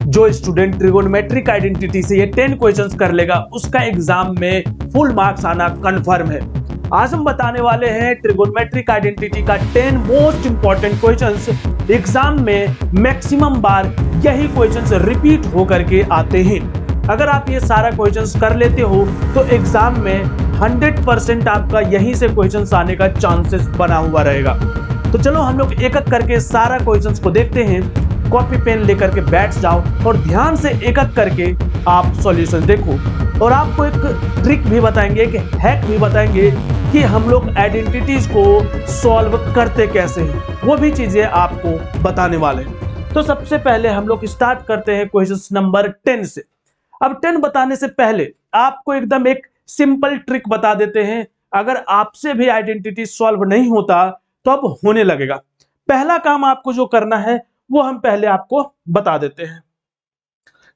जो student trigonometric identity से ये 10 क्वेश्चंस कर लेगा उसका एग्जाम में फुल मार्क्स आना कंफर्म है। आज हम बताने वाले हैं ट्रिगोनोमेट्रिक आइडेंटिटी का 10 मोस्ट इंपॉर्टेंट क्वेश्चंस। एग्जाम में मैक्सिमम बार यही क्वेश्चंस रिपीट होकर के आते हैं। अगर आप ये सारा क्वेश्चंस कर लेते हो तो एग्जाम में 100% आपका यहीं से क्वेश्चंस आने का चांसेस बना हुआ रहेगा। तो चलो हम लोग एक एक करके सारा क्वेश्चंस को देखते हैं। कॉपी पेन लेकर के बैठ जाओ और ध्यान से एक एक करके आप सॉल्यूशन देखो। और आपको एक ट्रिक भी बताएंगे, एक हैक भी बताएंगे कि हम लोग आइडेंटिटीज को सॉल्व करते कैसे हैं, वो भी चीजें आपको बताने वाले हैं। तो सबसे पहले हम लोग स्टार्ट करते हैं क्वेश्चन नंबर 10 से। अब 10 बताने से पहले आपको एकदम एक सिंपल ट्रिक बता देते हैं। अगर आपसे भी आइडेंटिटी सॉल्व नहीं होता तो अब होने लगेगा। पहला काम आपको जो करना है वो हम पहले आपको बता देते हैं।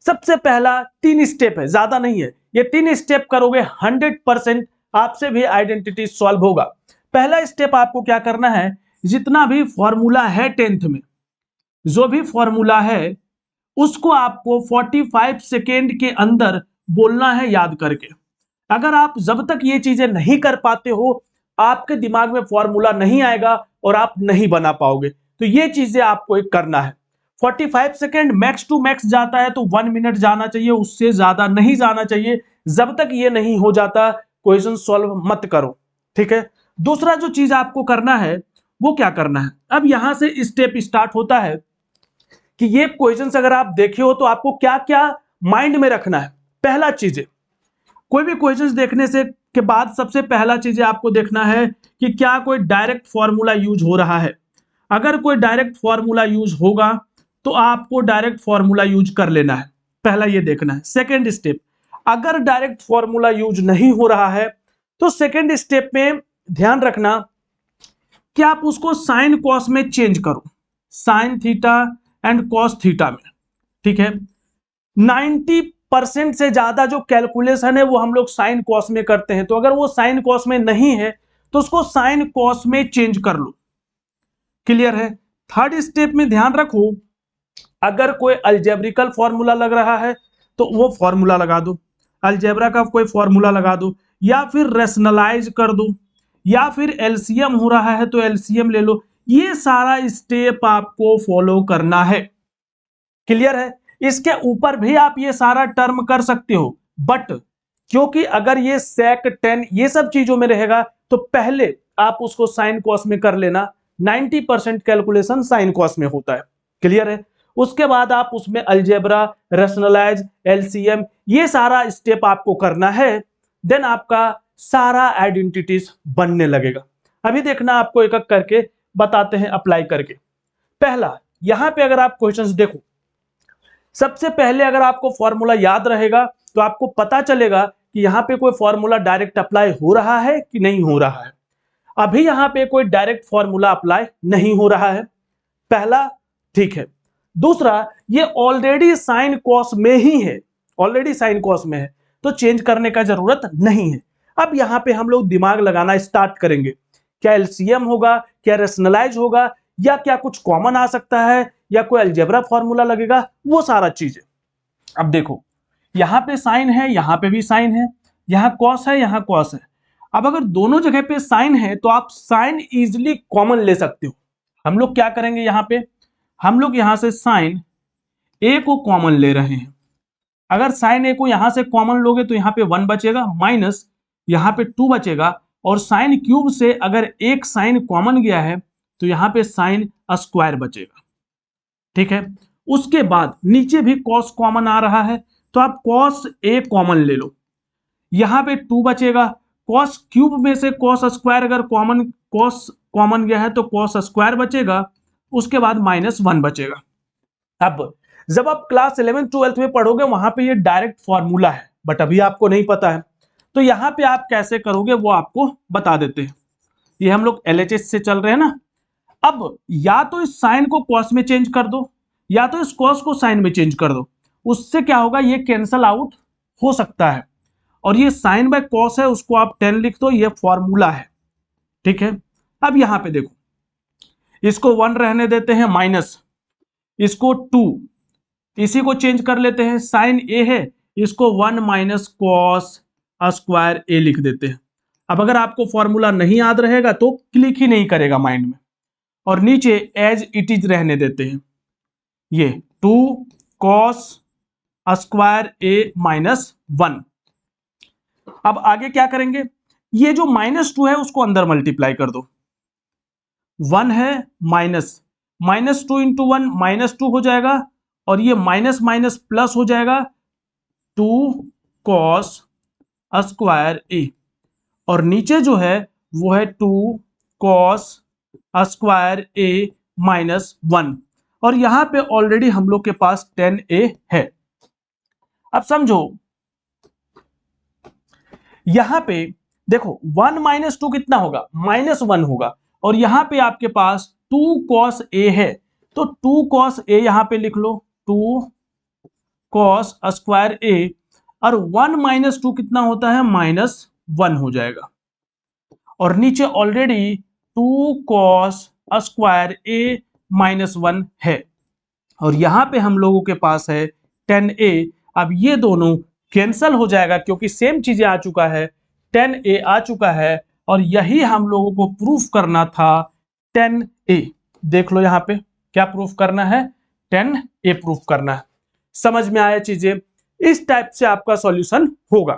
सबसे पहला 3 स्टेप है, ज्यादा नहीं है। ये 3 स्टेप करोगे 100% आपसे भी आइडेंटिटी सॉल्व होगा। पहला स्टेप आपको क्या करना है, जितना भी फॉर्मूला है 10th में, जो भी फॉर्मूला है उसको आपको 45 सेकेंड के अंदर बोलना है याद करके। अगर आप जब तक ये चीजें नहीं कर पाते हो आपके दिमाग में फॉर्मूला नहीं आएगा और आप नहीं बना पाओगे। तो ये चीजें आपको एक करना है। 45 सेकेंड मैक्स टू मैक्स जाता है तो 1 मिनट जाना चाहिए, उससे ज्यादा नहीं जाना चाहिए। जब तक ये नहीं हो जाता क्वेश्चन सॉल्व मत करो, ठीक है। दूसरा जो चीज आपको करना है वो क्या करना है, अब यहां से स्टेप स्टार्ट होता है कि ये क्वेश्चंस अगर आप देखे हो तो आपको क्या क्या माइंड में रखना है। पहला चीज, कोई भी क्वेश्चंस देखने से के बाद सबसे पहला चीज आपको देखना है कि क्या कोई डायरेक्ट फॉर्मूला यूज हो रहा है। अगर कोई डायरेक्ट फॉर्मूला यूज होगा तो आपको डायरेक्ट फॉर्मूला यूज कर लेना है, पहला ये देखना है। सेकंड स्टेप, अगर डायरेक्ट फॉर्मूला यूज नहीं हो रहा है तो सेकंड स्टेप में ध्यान रखना कि आप उसको साइन कॉस में चेंज करो, sine theta and cos theta में, ठीक है। 90% से ज्यादा जो कैलकुलेशन है वो हम लोग साइन कॉस में करते हैं। तो अगर वो साइन कॉस में नहीं है तो उसको साइन कॉस में चेंज कर लो, क्लियर है। थर्ड स्टेप में ध्यान रखो, अगर कोई अलजेब्रिकल फॉर्मूला लग रहा है तो वो फॉर्मूला लगा दो, अलजेब्रा का कोई फॉर्मूला लगा दो, या फिर रेशनलाइज कर दो, या फिर एलसीएम हो रहा है तो एलसीएम ले लो। ये सारा स्टेप आपको फॉलो करना है, क्लियर है। इसके ऊपर भी आप ये सारा टर्म कर सकते हो, बट क्योंकि अगर ये सेक 10 ये सब चीजों में रहेगा तो पहले आप उसको साइन कॉस में कर लेना। 90% कैलकुलेशन साइन कॉस में होता है, क्लियर है। उसके बाद आप उसमें अलजेब्रा, रेशनलाइज, एलसीएम ये सारा स्टेप आपको करना है। देन आपका सारा आइडेंटिटीज बनने लगेगा। अभी देखना, आपको एक एक करके बताते हैं अप्लाई करके। पहला, यहां पे अगर आप क्वेश्चंस देखो, सबसे पहले अगर आपको फॉर्मूला याद रहेगा तो आपको पता चलेगा कि यहां पे कोई फॉर्मूला डायरेक्ट अप्लाई हो रहा है कि नहीं हो रहा है। अभी यहां पे कोई डायरेक्ट फॉर्मूला अप्लाई नहीं हो रहा है, पहला, ठीक है। दूसरा, ये ऑलरेडी साइन कॉस में ही है, ऑलरेडी साइन कॉस में है तो चेंज करने का जरूरत नहीं है। अब यहां पे हम लोग दिमाग लगाना स्टार्ट करेंगे, क्या एलसीएम होगा, क्या रेशनलाइज होगा, या क्या कुछ कॉमन आ सकता है, या कोई अलजेब्रा फॉर्मूला लगेगा, वो सारा चीज है। अब देखो, यहां पे साइन है, यहां पे भी साइन है, यहां कॉस है, यहां कॉस है। अब अगर दोनों जगह पे साइन है तो आप साइन इजीली कॉमन ले सकते हो। हम लोग क्या करेंगे, यहां पे हम लोग यहां से साइन ए को कॉमन ले रहे हैं। अगर साइन ए को यहां से कॉमन लोगे तो यहां पे 1 बचेगा, माइनस यहां पे 2 बचेगा, और साइन क्यूब से अगर एक साइन कॉमन गया है तो यहां पे साइन स्क्वायर बचेगा, ठीक है। उसके बाद नीचे भी कॉस कॉमन आ रहा है तो आप कॉस ए कॉमन ले लो, यहां पे 2 बचेगा, कॉस क्यूब में से कॉस स्क्वायर अगर कॉस कॉमन गया है तो कॉस स्क्वायर बचेगा, उसके बाद -1 बचेगा। अब जब आप क्लास 11 12 में पढ़ोगे वहां पे ये डायरेक्ट फॉर्मूला है, बट अभी आपको नहीं पता है तो यहां पे आप कैसे करोगे वो आपको बता देते हैं। ये हम लोग एलएचएस से चल रहे हैं ना। अब या तो इस साइन को कॉस में चेंज कर दो, या तो इस कॉस को साइन में चेंज कर दो। उससे क्या होगा, ये कैंसल आउट हो सकता है। और ये साइन बाय कॉस है, उसको आप 10 लिख दो, ये फॉर्मूला है, ठीक है। अब यहां पे देखो, इसको 1 रहने देते हैं, माइनस इसको 2, इसी को चेंज कर लेते हैं, साइन ए है, इसको 1 माइनस कॉस स्क्वायर ए लिख देते हैं। अब अगर आपको फॉर्मूला नहीं याद रहेगा तो क्लिक ही नहीं करेगा माइंड में, और नीचे एज इट इज रहने देते हैं, ये 2 कॉस स्क्वायर ए माइनस 1। अब आगे क्या करेंगे, ये जो -2 है उसको अंदर मल्टीप्लाई कर दो, 1 है -2 इंटू 1 -2 हो जाएगा, और ये माइनस माइनस प्लस हो जाएगा 2 कॉस स्क्वायर ए, और नीचे जो है वो है 2 कॉस स्क्वायर ए माइनस 1, और यहां पे ऑलरेडी हम लोग के पास 10a है। अब समझो यहां पे देखो 1 माइनस 2 कितना होगा, -1 होगा, और यहां पे आपके पास 2 कॉस ए है, तो 2 कॉस ए यहां पे लिख लो, 2 कॉस स्क्वायर ए, और 1 माइनस 2 कितना होता है, -1 हो जाएगा, और नीचे ऑलरेडी 2 कॉस स्क्वायर ए माइनस 1 है, और यहां पे हम लोगों के पास है 10a। अब ये दोनों कैंसल हो जाएगा क्योंकि सेम चीजें आ चुका है, 10a आ चुका है, और यही हम लोगों को प्रूफ करना था 10a। देख लो यहां पे क्या प्रूफ करना है, 10a प्रूफ करना है। समझ में आया चीजें, इस टाइप से आपका सॉल्यूशन होगा।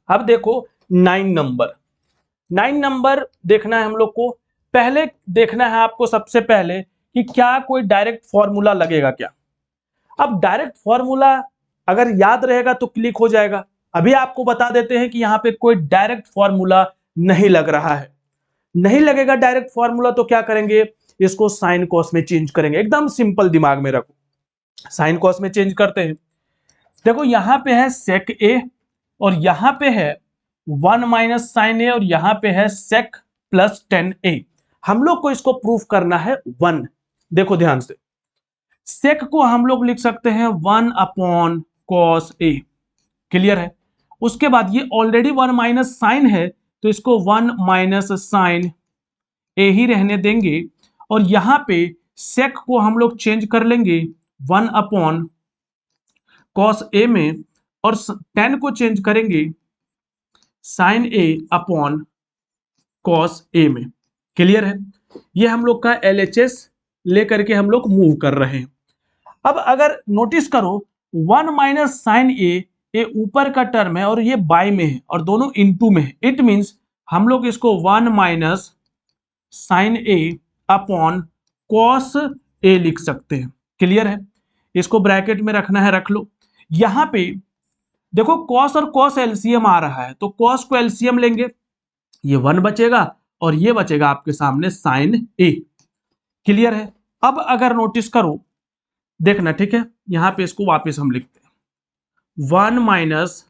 अब देखो 9 नंबर देखना है हम लोग को। पहले देखना है आपको सबसे पहले कि क्या कोई डायरेक्ट फॉर्मूला लगेगा क्या। अब डायरेक्ट फॉर्मूला अगर याद रहेगा तो क्लिक हो जाएगा। अभी आपको बता देते हैं कि यहाँ पे कोई डायरेक्ट फॉर्मूला नहीं लग रहा है, नहीं लगेगा डायरेक्ट फॉर्मूला, तो क्या करेंगे, इसको साइन कॉस में चेंज करेंगे। एकदम सिंपल दिमाग में रखो, साइन कॉस में चेंज करते हैं। देखो यहां पे है सेक ए, और यहां पे है 1 माइनस साइन ए, और यहां पे है सेक प्लस 10a। हम लोग को इसको प्रूफ करना है 1। देखो ध्यान से, सेक को हम लोग लिख सकते हैं 1 अपॉन कॉस ए, क्लियर है। उसके बाद ये ऑलरेडी 1 माइनस साइन है, तो इसको 1 माइनस साइन ए ही रहने देंगे, और यहां पे सेक को हम लोग चेंज कर लेंगे 1 अपॉन कॉस ए में, और 10 को चेंज करेंगे sign A upon cos A में, क्लियर है। ये हम लोग का LHS लेकर के हम लोग मूव कर रहे हैं। अब अगर नोटिस करो 1 माइनस साइन ए, ये ऊपर का टर्म है और ये बाई में है और दोनों इनटू में है, इट मींस हम लोग इसको 1 minus sign A upon cos A लिख सकते हैं, क्लियर है। इसको ब्रैकेट में रखना है, रख लो। यहां पे देखो कॉस और कॉस एलसीएम आ रहा है, तो कॉस को एलसीएम लेंगे, ये 1 बचेगा और ये बचेगा आपके सामने साइन ए, क्लियर है। अब अगर नोटिस करो, देखना ठीक है, यहां पे इसको वापस हम लिखते हैं 1 minus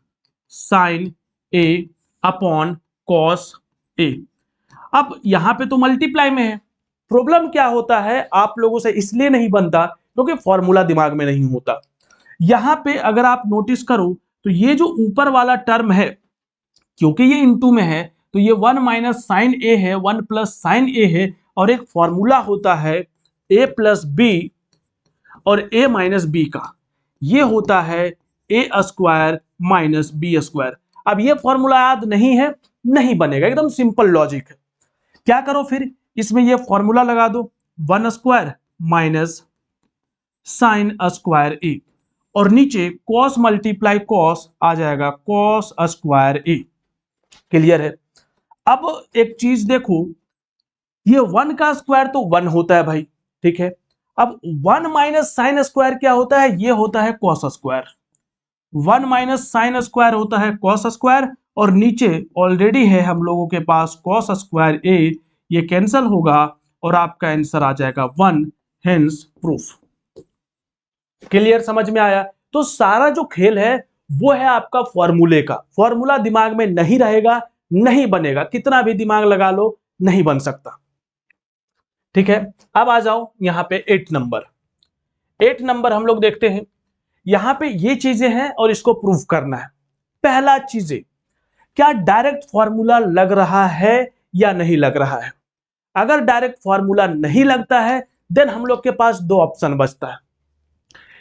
sign A upon cos A. अब यहां पे तो मल्टीप्लाई में है। प्रॉब्लम क्या होता है, आप लोगों से इसलिए नहीं बनता क्योंकि फॉर्मूला दिमाग में नहीं होता। यहां पे अगर आप नोटिस करो तो ये जो ऊपर वाला टर्म है, क्योंकि ये इनटू में है, तो ये 1 माइनस साइन ए है, 1 प्लस साइन ए है, और एक फॉर्मूला होता है a प्लस बी और a माइनस बी का, ये होता है a square minus B square. अब ये फॉर्मूला याद नहीं है, नहीं बनेगा, एकदम सिंपल लॉजिक है। क्या करो फिर, इसमें ये फॉर्मूला लगा दो, 1 स्क्वायर माइनस साइन स्क्वायर ए, और नीचे कॉस मल्टीप्लाई कॉस आ जाएगा कॉस स्क्वायर ए, क्लियर है। अब एक चीज देखो, ये 1 का स्क्वायर तो 1 होता है भाई, ठीक है। अब 1 माइनस साइन स्क्वायर क्या होता है, ये होता है cos square. 1 minus sine square होता है कॉस स्क्वायर, और नीचे ऑलरेडी है हम लोगों के पास कॉस स्क्वायर ए, ये कैंसिल होगा और आपका आंसर आ जाएगा 1, हेंस प्रूफ। क्लियर, समझ में आया। तो सारा जो खेल है वो है आपका फॉर्मूले का। फॉर्मूला दिमाग में नहीं रहेगा, नहीं बनेगा, कितना भी दिमाग लगा लो नहीं बन सकता, ठीक है। अब आ जाओ यहां पे 8 नंबर। 8 नंबर हम लोग देखते हैं, यहां पे ये चीजें हैं और इसको प्रूफ करना है। पहला चीजें, क्या डायरेक्ट फॉर्मूला लग रहा है या नहीं लग रहा है। अगर डायरेक्ट फॉर्मूला नहीं लगता है देन हम लोग के पास दो ऑप्शन बचता है।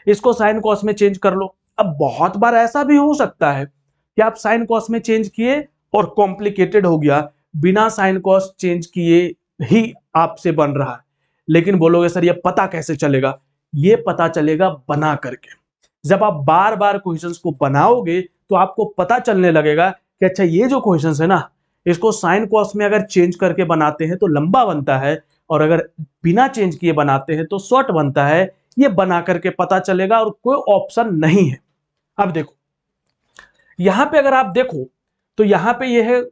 इसको साइन कॉस में चेंज कर लो। अब बहुत बार ऐसा भी हो सकता है कि आप साइन कॉस में चेंज किए और कॉम्प्लिकेटेड हो गया, बिना साइन कॉस चेंज किए ही आपसे बन रहा है, लेकिन बोलोगे सर ये पता कैसे चलेगा? ये पता चलेगा बना करके। जब आप बार बार क्वेश्चंस को बनाओगे तो आपको पता चलने लगेगा कि अच्छा ये जो क्वेश्चंस है ना, इसको साइन कॉस में अगर चेंज करके बनाते हैं तो लंबा बनता है, और अगर बिना चेंज किए बनाते हैं तो शॉर्ट बनता है। ये बना करके पता चलेगा और कोई ऑप्शन नहीं है। अब देखो यहां पे अगर आप देखो तो यहां पे ये है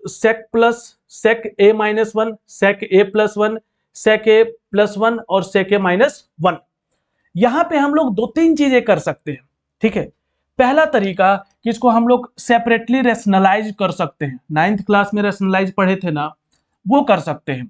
सेक प्लस सेक ए माइनस वन, सेक ए प्लस वन, सेक ए प्लस वन और सेक ए माइनस वन। यहां पे हम लोग दो तीन चीजें कर सकते हैं, ठीक है। पहला तरीका कि इसको हम लोग सेपरेटली रेशनलाइज कर सकते हैं, 9th क्लास में रेशनलाइज पढ़े थे ना, वो कर सकते हैं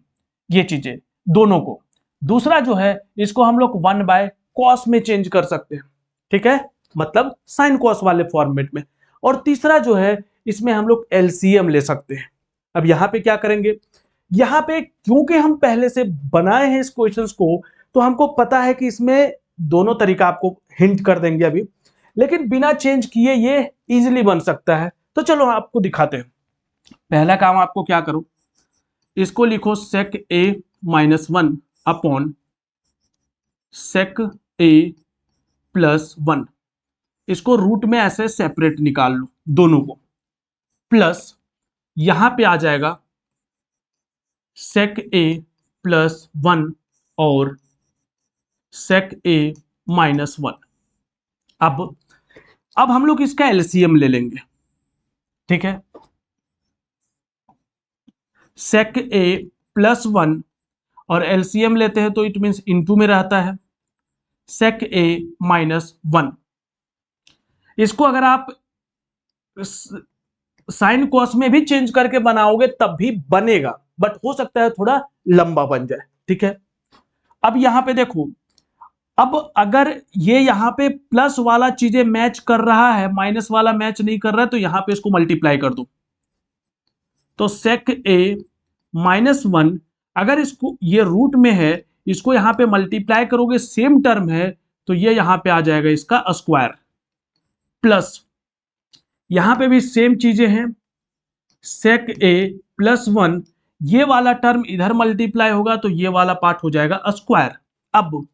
ये चीजें दोनों को। दूसरा जो है इसको हम लोग 1/cos में चेंज कर सकते हैं, ठीक है, मतलब साइन कॉस वाले फॉर्मेट में। और तीसरा जो है इसमें हम लोग एलसीएम ले सकते हैं। अब यहां पे क्या करेंगे, यहां पे क्योंकि हम पहले से बनाए हैं इस क्वेश्चंस को, तो हमको पता है कि इसमें दोनों तरीका आपको हिंट कर देंगे अभी, लेकिन बिना चेंज किए ये इजीली बन सकता है। तो चलो आपको दिखाते हैं। पहला काम आपको क्या करो, इसको लिखो सेक ए माइनस वन अपॉन सेक ए प्लस वन। इसको रूट में ऐसे सेपरेट निकाल लो दोनों को, प्लस यहां पे आ जाएगा सेक ए प्लस वन और सेक ए माइनस वन। अब हम लोग इसका एलसीएम ले लेंगे, ठीक है। सेक ए प्लस वन और एलसीएम लेते हैं तो इट मीन्स इनटू में रहता है सेक ए माइनस वन। इसको अगर आप साइन कॉस में भी चेंज करके बनाओगे तब भी बनेगा, बट हो सकता है थोड़ा लंबा बन जाए, ठीक है। अब यहां पे देखो, अब अगर ये यहां पे प्लस वाला चीजें मैच कर रहा है, माइनस वाला मैच नहीं कर रहा है, तो यहां पे इसको मल्टीप्लाई कर दो। तो सेक ए माइनस वन, अगर इसको ये रूट में है, इसको यहां पे मल्टीप्लाई करोगे, सेम टर्म है, तो ये यहां पे आ जाएगा इसका स्क्वायर, प्लस यहां पे भी सेम चीजें हैं, सेक ए प्लस वन, ये वाला टर्म इधर मल्टीप्लाई होगा तो ये वाला पार्ट हो जाएगा स्क्वायर। अब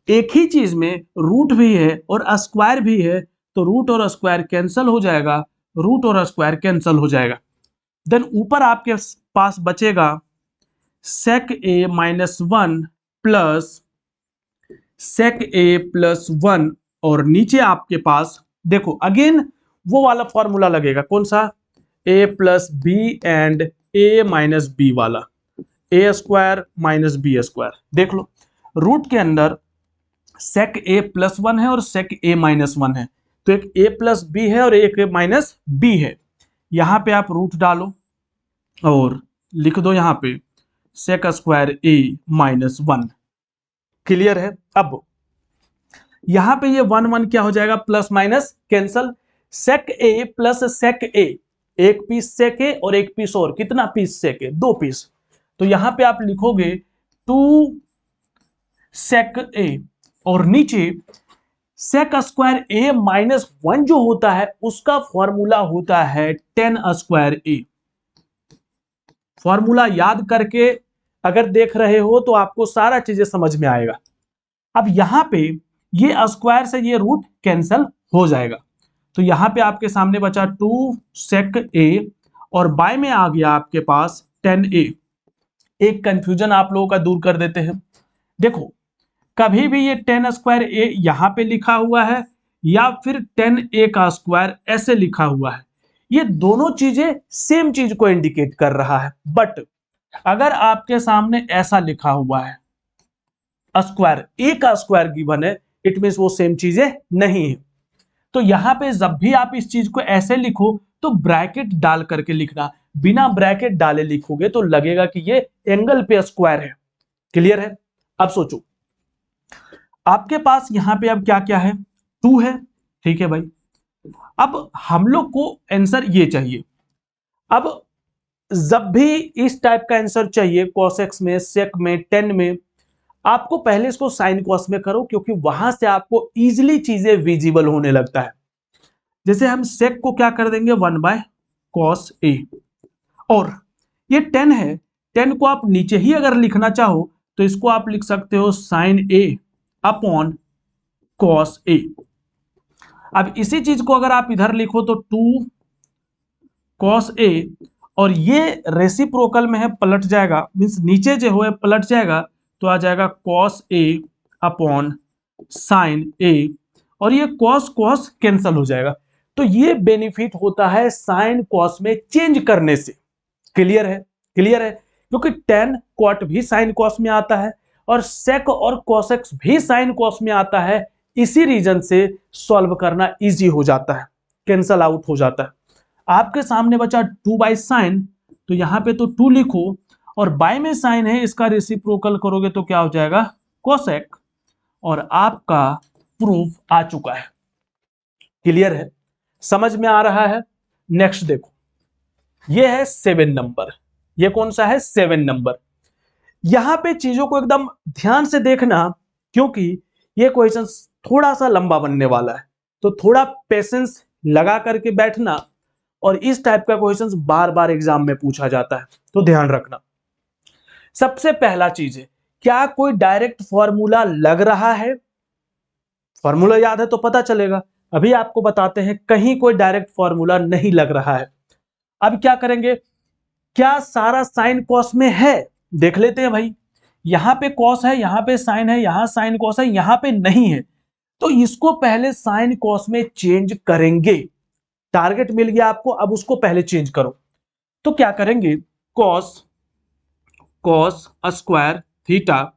एक ही चीज में रूट भी है और स्क्वायर भी है, तो रूट और स्क्वायर कैंसिल हो जाएगा, रूट और स्क्वायर कैंसिल हो जाएगा। देन ऊपर आपके पास बचेगा सेक ए माइनस वन प्लस सेक ए प्लस वन, और नीचे आपके पास देखो अगेन वो वाला फॉर्मूला लगेगा, कौन सा, A plus B and A minus B वाला, A square minus B square. देख लो रूट के अंदर सेक ए प्लस वन है और सेक ए माइनस वन है, तो एक ए प्लस बी है और एक माइनस बी है। यहां पे आप रूट डालो और लिख दो यहां पे सेक स्क्वायर ए माइनस वन। क्लियर है। अब यहां पे ये वन वन क्या हो जाएगा, प्लस माइनस कैंसल, सेक ए प्लस सेक ए, एक पीस सेक ए और एक पीस और, कितना पीस सेक ए, दो पीस। तो यहां पे आप लिखोगे टू सेक ए, और नीचे सेक स्क्वायर ए माइनस वन जो होता है उसका फॉर्मूला होता है 10 स्क्वायर ए। फॉर्मूला याद करके अगर देख रहे हो तो आपको सारा चीजें समझ में आएगा। अब यहां पे ये स्क्वायर से ये रूट कैंसिल हो जाएगा, तो यहां पे आपके सामने बचा 2 सेक ए और बाय में आ गया आपके पास 10a। एक कंफ्यूजन आप लोगों का दूर कर देते हैं, देखो कभी भी ये 10 स्क्वायर ए यहां पे लिखा हुआ है या फिर 10a का स्क्वायर ऐसे लिखा हुआ है, ये दोनों चीजें सेम चीज को इंडिकेट कर रहा है। बट अगर आपके सामने ऐसा लिखा हुआ है स्क्वायर, ए का स्क्वायर गिवन है, इट मींस वो सेम चीजें नहीं है। तो यहां पे जब भी आप इस चीज को ऐसे लिखो तो ब्रैकेट डाल करके लिखना, बिना ब्रैकेट डाले लिखोगे तो लगेगा कि ये एंगल पे स्क्वायर है। क्लियर है। अब सोचो आपके पास यहां पे अब क्या क्या है, 2 है, ठीक है भाई। अब हम लोग को आंसर ये चाहिए। अब जब भी इस टाइप का आंसर चाहिए, cos x में, sec में, tan में, आपको पहले इसको साइन कॉस में करो, क्योंकि वहां से आपको इजिली चीजें विजिबल होने लगता है। जैसे हम सेक को क्या कर देंगे 1/cos A, और ये 10 है, 10 को आप नीचे ही अगर लिखना चाहो तो इसको आप लिख सकते हो sine A upon cos A। अब इसी चीज को अगर आप इधर लिखो तो 2 cos A, और ये रेसिप्रोकल में है, पलट जाएगा, मीन्स नीचे जो है पलट जाएगा, तो आ जाएगा cos A upon sine A, और ये cos cos कैंसल हो जाएगा। तो ये बेनिफिट होता है साइन cos में चेंज करने से। क्लियर है? क्लियर है, क्योंकि tan cot भी साइन cos में आता है और sec और cosec भी साइन cos में आता है। इसी रीजन से सॉल्व करना इजी हो जाता है, कैंसल आउट हो जाता है। आपके सामने बचा 2/sin, तो यहां पे तो 2 लिखो, और बाय में साइन है, इसका रेसिप्रोकल करोगे तो क्या हो जाएगा cosec, और आपका प्रूफ आ चुका है। क्लियर है? समझ में आ रहा है? नेक्स्ट देखो, ये है 7 नंबर। ये कौन सा है? 7 नंबर। यहां पे चीजों को एकदम ध्यान से देखना, क्योंकि ये क्वेश्चन थोड़ा सा लंबा बनने वाला है, तो थोड़ा पेशेंस लगा करके बैठना, और इस टाइप का क्वेश्चन बार बार एग्जाम में पूछा जाता है, तो ध्यान रखना। सबसे पहला चीज है, क्या कोई डायरेक्ट फॉर्मूला लग रहा है? फॉर्मूला याद है तो पता चलेगा। अभी आपको बताते हैं, कहीं कोई डायरेक्ट फॉर्मूला नहीं लग रहा है। अब क्या करेंगे, क्या सारा साइन कॉस में है? देख लेते हैं भाई। यहां पे कॉस है, यहां पे साइन है, यहां साइन कॉस है, यहां पे नहीं है, तो इसको पहले साइन कॉस में चेंज करेंगे। टारगेट मिल गया आपको, अब उसको पहले चेंज करो। तो क्या करेंगे, कॉस स्क्वायर थीटा,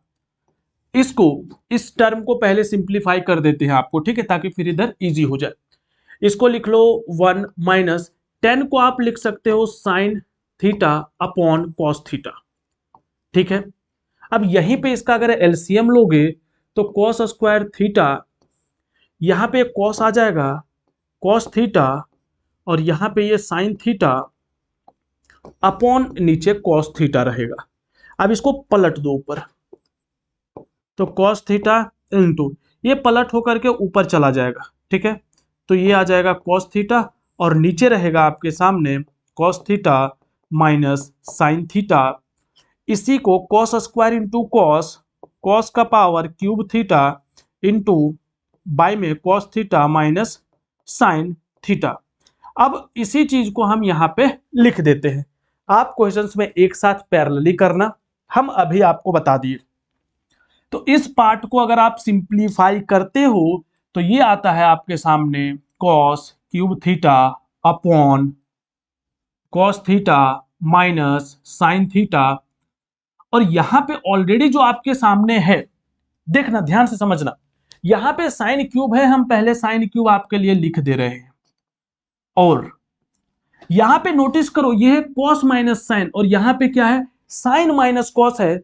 इसको, इस टर्म को पहले सिंप्लीफाई कर देते हैं आपको, ठीक है, ताकि फिर इधर इजी हो जाए। इसको लिख लो 1 माइनस 10 को आप लिख सकते हो sine theta upon cos theta, ठीक है। अब यहीं पे इसका अगर एलसीएम लोगे तो कॉस स्क्वायर थीटा, यहां पे कॉस आ जाएगा, कॉस थीटा, और यहां पे ये साइन थीटा अपॉन नीचे कॉस थीटा रहेगा। अब इसको पलट दो ऊपर, तो कॉस थीटा इंटू, ये पलट होकर के ऊपर चला जाएगा, ठीक है। तो ये आ जाएगा कॉस थीटा, और नीचे रहेगा आपके सामने cos theta minus sine theta. इसी को cos square into cos, cos का power cube theta into by में cos theta minus sine theta. अब इसी चीज को हम यहां पे लिख देते हैं। आप क्वेश्चंस में एक साथ पैरेलली करना, हम अभी आपको बता दिए। तो इस पार्ट को अगर आप सिंप्लीफाई करते हो तो ये आता है आपके सामने cos cube theta upon cos theta minus sine theta, और यहां पे ऑलरेडी जो आपके सामने है, देखना ध्यान से समझना, यहां पे साइन क्यूब है, हम पहले साइन क्यूब आपके लिए लिख दे रहे हैं, और यहां पे नोटिस करो ये है कॉस माइनस साइन, और यहां पे क्या है, साइन माइनस कॉस है।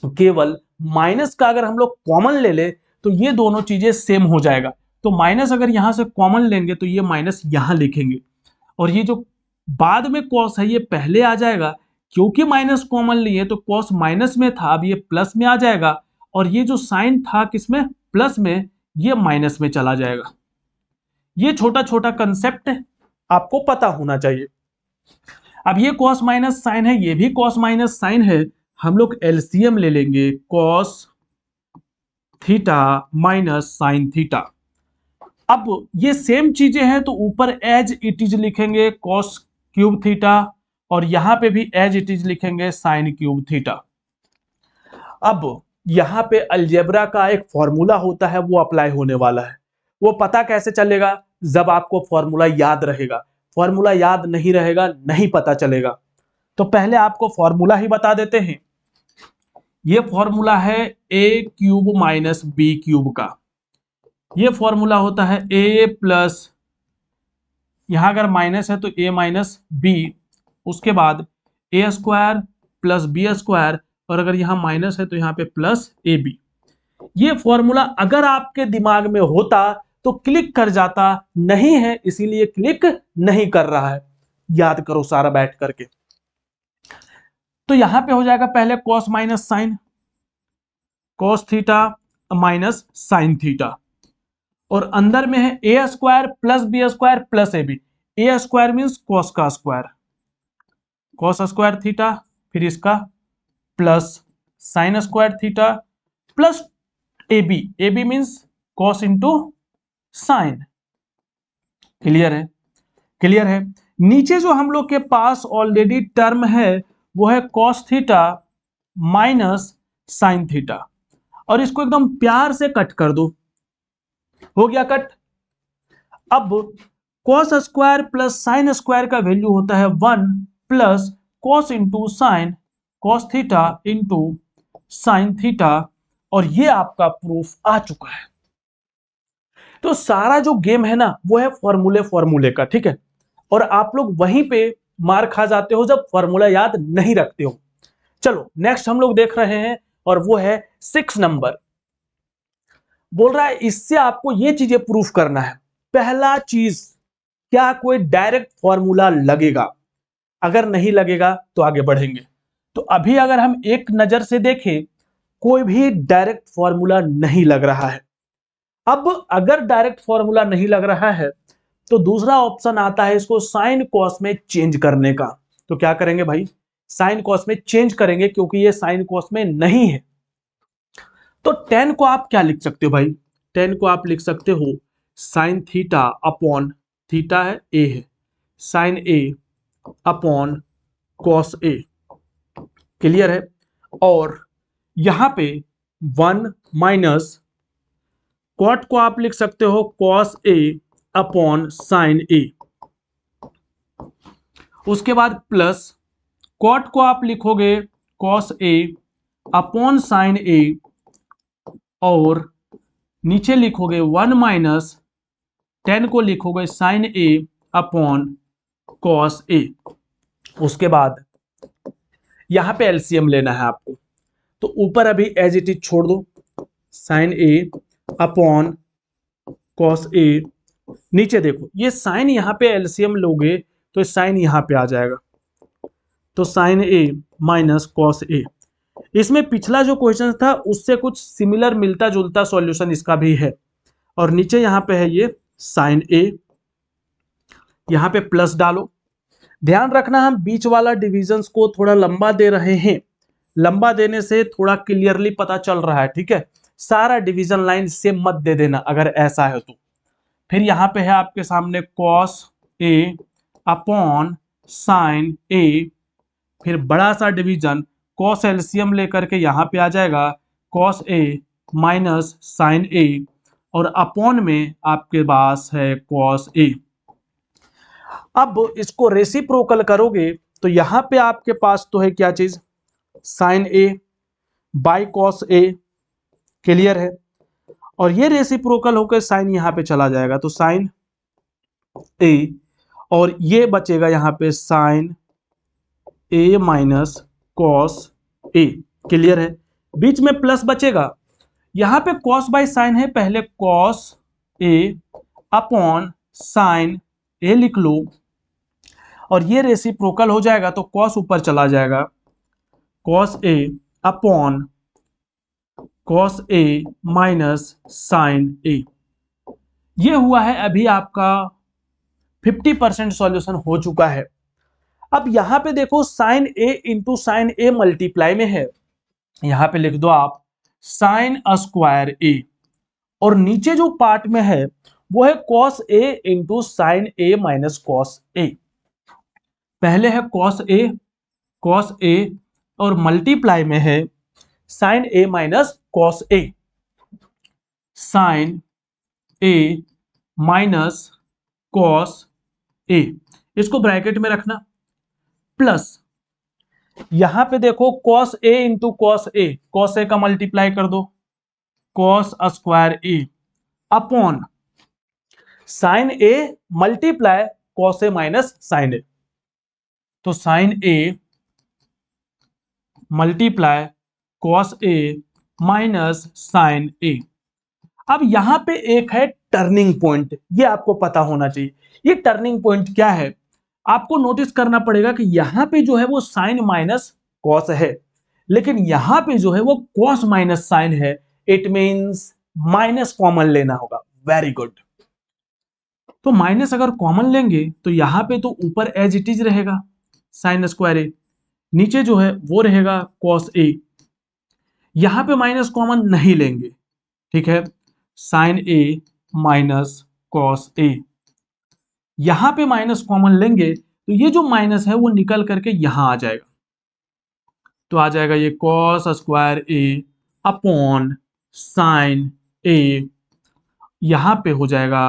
केवल माइनस का अगर हम लोग कॉमन ले ले तो ये दोनों चीजें सेम हो जाएगा। तो माइनस अगर यहां से कॉमन लेंगे तो ये माइनस यहां लिखेंगे, और ये जो बाद में कॉस है ये पहले आ जाएगा, क्योंकि माइनस कॉमन लिए तो कॉस माइनस में था, अब ये प्लस में आ जाएगा, और ये जो साइन था किसमें, प्लस में, ये माइनस में चला जाएगा। ये छोटा छोटा कंसेप्ट है, आपको पता होना चाहिए। अब ये कॉस माइनस साइन है, ये भी कॉस माइनस साइन है, हम लोग एलसीएम ले लेंगे cos theta minus sine theta. अब ये सेम चीजें हैं तो ऊपर एज इट इज लिखेंगे कॉस क्यूब थीटा, और यहां पे भी एज इट इज लिखेंगे साइन क्यूब थीटा। अब यहां पे अलजेब्रा का एक फॉर्मूला होता है, वो अप्लाई होने वाला है। वो पता कैसे चलेगा, जब आपको फॉर्मूला याद रहेगा। फॉर्मूला याद नहीं रहेगा, नहीं पता चलेगा। तो पहले आपको फॉर्मूला ही बता देते हैं। ये फॉर्मूला है ए क्यूब माइनस बी क्यूब का। ये फॉर्मूला होता है ए प्लस, यहां अगर माइनस है तो ए माइनस बी, उसके बाद ए स्क्वायर प्लस बी स्क्वायर, और अगर यहां माइनस है तो यहां पे प्लस ए बी। ये फॉर्मूला अगर आपके दिमाग में होता तो क्लिक कर जाता, नहीं है इसीलिए क्लिक नहीं कर रहा है। याद करो सारा बैठ करके। तो यहां पे हो जाएगा पहले cos minus sine, cos theta minus sine theta, और अंदर में है A square plus B square plus A B. A square means cos का स्क्वायर, कॉस स्क्वायर थीटा, फिर इसका plus sine square theta plus A B means cos into sine. Clear है? Clear है। नीचे जो हम लोग के पास ऑलरेडी टर्म है वो है cos theta minus sine theta, और इसको एकदम प्यार से कट कर दो। हो गया कट। अब cos square plus sine square का वैल्यू होता है 1 plus cos into sign, cos theta into sine theta, और ये आपका प्रूफ आ चुका है। तो सारा जो गेम है ना वो है फॉर्मूले का, ठीक है। और आप लोग वहीं पे मार खा जाते हो जब फॉर्मूला याद नहीं रखते हो। चलो नेक्स्ट हम लोग देख रहे हैं, और वो है 6 नंबर। बोल रहा है इससे आपको ये चीजें प्रूफ करना है। पहला चीज, क्या कोई डायरेक्ट फॉर्मूला लगेगा? अगर नहीं लगेगा तो आगे बढ़ेंगे। तो अभी अगर हम एक नजर से देखें, कोई भी डायरेक्ट फॉर्मूला नहीं लग रहा है। अब अगर डायरेक्ट फॉर्मूला नहीं लग रहा है तो दूसरा ऑप्शन आता है इसको साइन कॉस में चेंज करने का। तो क्या करेंगे भाई? साइन कॉस में चेंज करेंगे, क्योंकि ये साइन कॉस में नहीं है। तो tan को आप क्या लिख सकते हो भाई? tan को आप लिख सकते हो साइन थीटा अपॉन, थीटा है ए है, sine A upon cos A. Clear है? और यहां पे 1 माइनस कॉट को आप लिख सकते हो कॉस ए अपॉन साइन ए। उसके बाद प्लस कॉट को आप लिखोगे कॉस ए अपॉन साइन ए, और नीचे लिखोगे 1 माइनस tan को लिखोगे sign A upon cos A. उसके बाद यहां पे एलसीएम लेना है आपको, तो ऊपर अभी एज इट इज छोड़ दो, sign A upon cos A. नीचे देखो ये साइन, यहां पे एलसीएम लोगे तो साइन यहां पे आ जाएगा, तो sign A minus cos A. इसमें पिछला जो क्वेश्चन था उससे कुछ सिमिलर मिलता जुलता सॉल्यूशन इसका भी है। और नीचे यहां पे है ये साइन ए, यहां पे प्लस डालो। ध्यान रखना हम बीच वाला डिविजन्स को थोड़ा लंबा दे रहे हैं, लंबा देने से थोड़ा क्लियरली पता चल रहा है, ठीक है। सारा डिवीजन लाइन से मत दे देना अगर ऐसा है तो। फिर यहां पे है आपके सामने कॉस ए अपॉन साइन ए, फिर बड़ा सा डिवीजन कॉस एलसीएम लेकर के यहां पे आ जाएगा कॉस ए माइनस साइन ए, और अपॉन में आपके पास है कॉस ए। अब इसको रेसिप्रोकल करोगे तो यहां पे आपके पास तो है क्या चीज, sine A by cos A. Clear है? और ये रेसिप्रोकल होकर साइन यहां पे चला जाएगा, तो साइन ए, और ये बचेगा यहां पे sign A minus cos A. Clear है? बीच में प्लस बचेगा, यहां पे कॉस बाय साइन है, पहले कॉस ए अपॉन साइन ए लिख लो, और ये रेसिप्रोकल हो जाएगा तो कॉस ऊपर चला जाएगा, cos A upon cos A minus sign ए। ये हुआ है अभी आपका 50% सॉल्यूशन हो चुका है। अब यहां पे देखो sign A into sine A multiply में है, यहां पे लिख दो आप साइन स्क्वायर ए, और नीचे जो पार्ट में है वो है cos A into sine A minus cos A. पहले है कॉस ए और मल्टीप्लाई में है sine A minus cos A, sine A minus cos A, इसको ब्रैकेट में रखना, प्लस यहां पे देखो कॉस ए इंटू कॉस ए का मल्टीप्लाई कर दो cos square A upon sine A multiply cos A minus sign ए, तो sign A multiply cos A minus sign ए। अब यहां पे एक है टर्निंग पॉइंट, ये आपको पता होना चाहिए। ये टर्निंग पॉइंट क्या है आपको नोटिस करना पड़ेगा कि यहां पे जो है वो साइन माइनस कॉस है, लेकिन यहां पे जो है वो कॉस माइनस साइन है, इट मींस माइनस कॉमन लेना होगा। Very good. तो माइनस अगर कॉमन लेंगे तो यहां पे तो ऊपर एज इट इज रहेगा साइन स्क्वायर ए, नीचे जो है वो रहेगा कॉस ए। यहां पे माइनस कॉमन नहीं लेंगे, ठीक है, sine A minus cos A. यहां पे माइनस कॉमन लेंगे तो ये जो माइनस है वो निकल करके यहां आ जाएगा, तो आ जाएगा ये कॉस स्क्वायर ए अपॉन साइन ए, यहां पे हो जाएगा।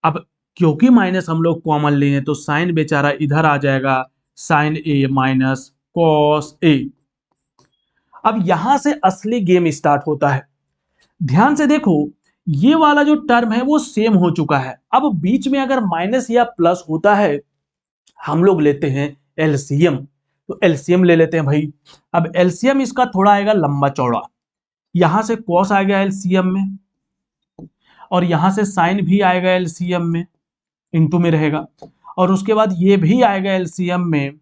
अब क्योंकि माइनस हम लोग कॉमन लिए हैं तो साइन बेचारा इधर आ जाएगा, sine A minus cos A. अब यहां से असली गेम स्टार्ट होता है। ध्यान से देखो, ये वाला जो टर्म है वो सेम हो चुका है। अब बीच में अगर माइनस या प्लस होता है, हम लोग लेते हैं एलसीएम, तो एलसीएम ले लेते हैं भाई। अब एलसीएम इसका थोड़ा आएगा लंबा चौड़ा, यहां से कॉस आ गया एलसीएम में, और यहां से साइन भी आएगा एलसीएम में, इनटू में रहेगा, और उसके बाद ये भी आएगा एलसीएम में,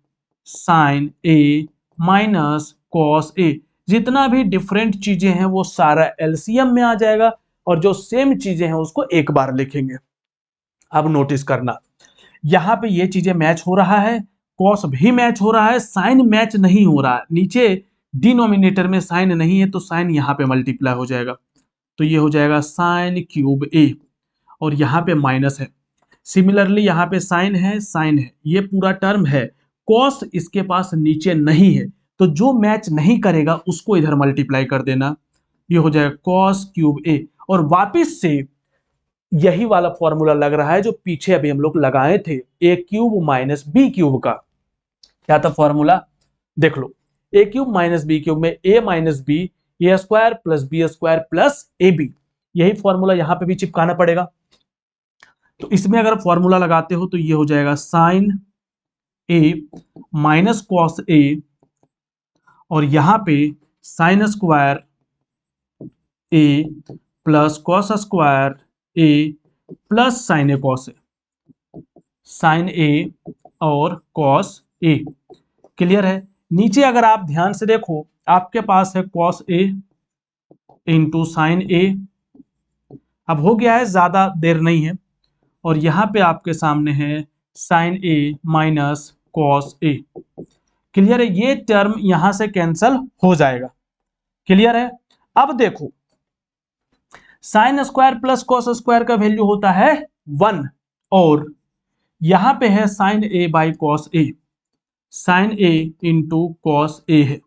sign A minus cos A. जितना भी डिफरेंट चीजें हैं वो सारा एलसीएम में आ जाएगा, और जो सेम चीजें हैं उसको एक बार लिखेंगे। अब नोटिस करना, यहां पे ये चीजें मैच हो रहा है, कॉस भी मैच हो रहा है, साइन मैच नहीं हो रहा है। नीचे डिनोमिनेटर में साइन नहीं है तो साइन यहां पे मल्टीप्लाई हो जाएगा, तो ये हो जाएगा साइन क्यूब ए, और यहां पे माइनस है। सिमिलरली यहाँ पे साइन है, साइन है, ये पूरा टर्म है। कॉस इसके पास नीचे नहीं है, तो जो मैच नहीं करेगा उसको इधर मल्टीप्लाई कर देना, ये हो जाएगा कॉस क्यूब ए। और वापिस से यही वाला फॉर्मूला लग रहा है जो पीछे अभी हम लोग लगाए थे, A cube minus B cube का। क्या था फॉर्मूला, देख लो, A cube minus B cube में A minus B, A square plus B square plus A B, यही फॉर्मूला यहां पे भी चिपकाना पड़ेगा। तो इसमें अगर फॉर्मूला लगाते हो तो ये हो जाएगा sine A minus cos A, और यहां पे sign square A plus cos square A plus sine A cos A, sine ए और कॉस ए। क्लियर है। नीचे अगर आप ध्यान से देखो, आपके पास है कॉस ए इंटू साइन ए, अब हो गया है, ज्यादा देर नहीं है, और यहां पे आपके सामने है sine A minus cos A. Clear है, ये टर्म यहां से कैंसल हो जाएगा। क्लियर है। अब देखो, sine square plus cos square का वैल्यू होता है 1, और यहां पे है sine A by cos A, sine A into cos A है,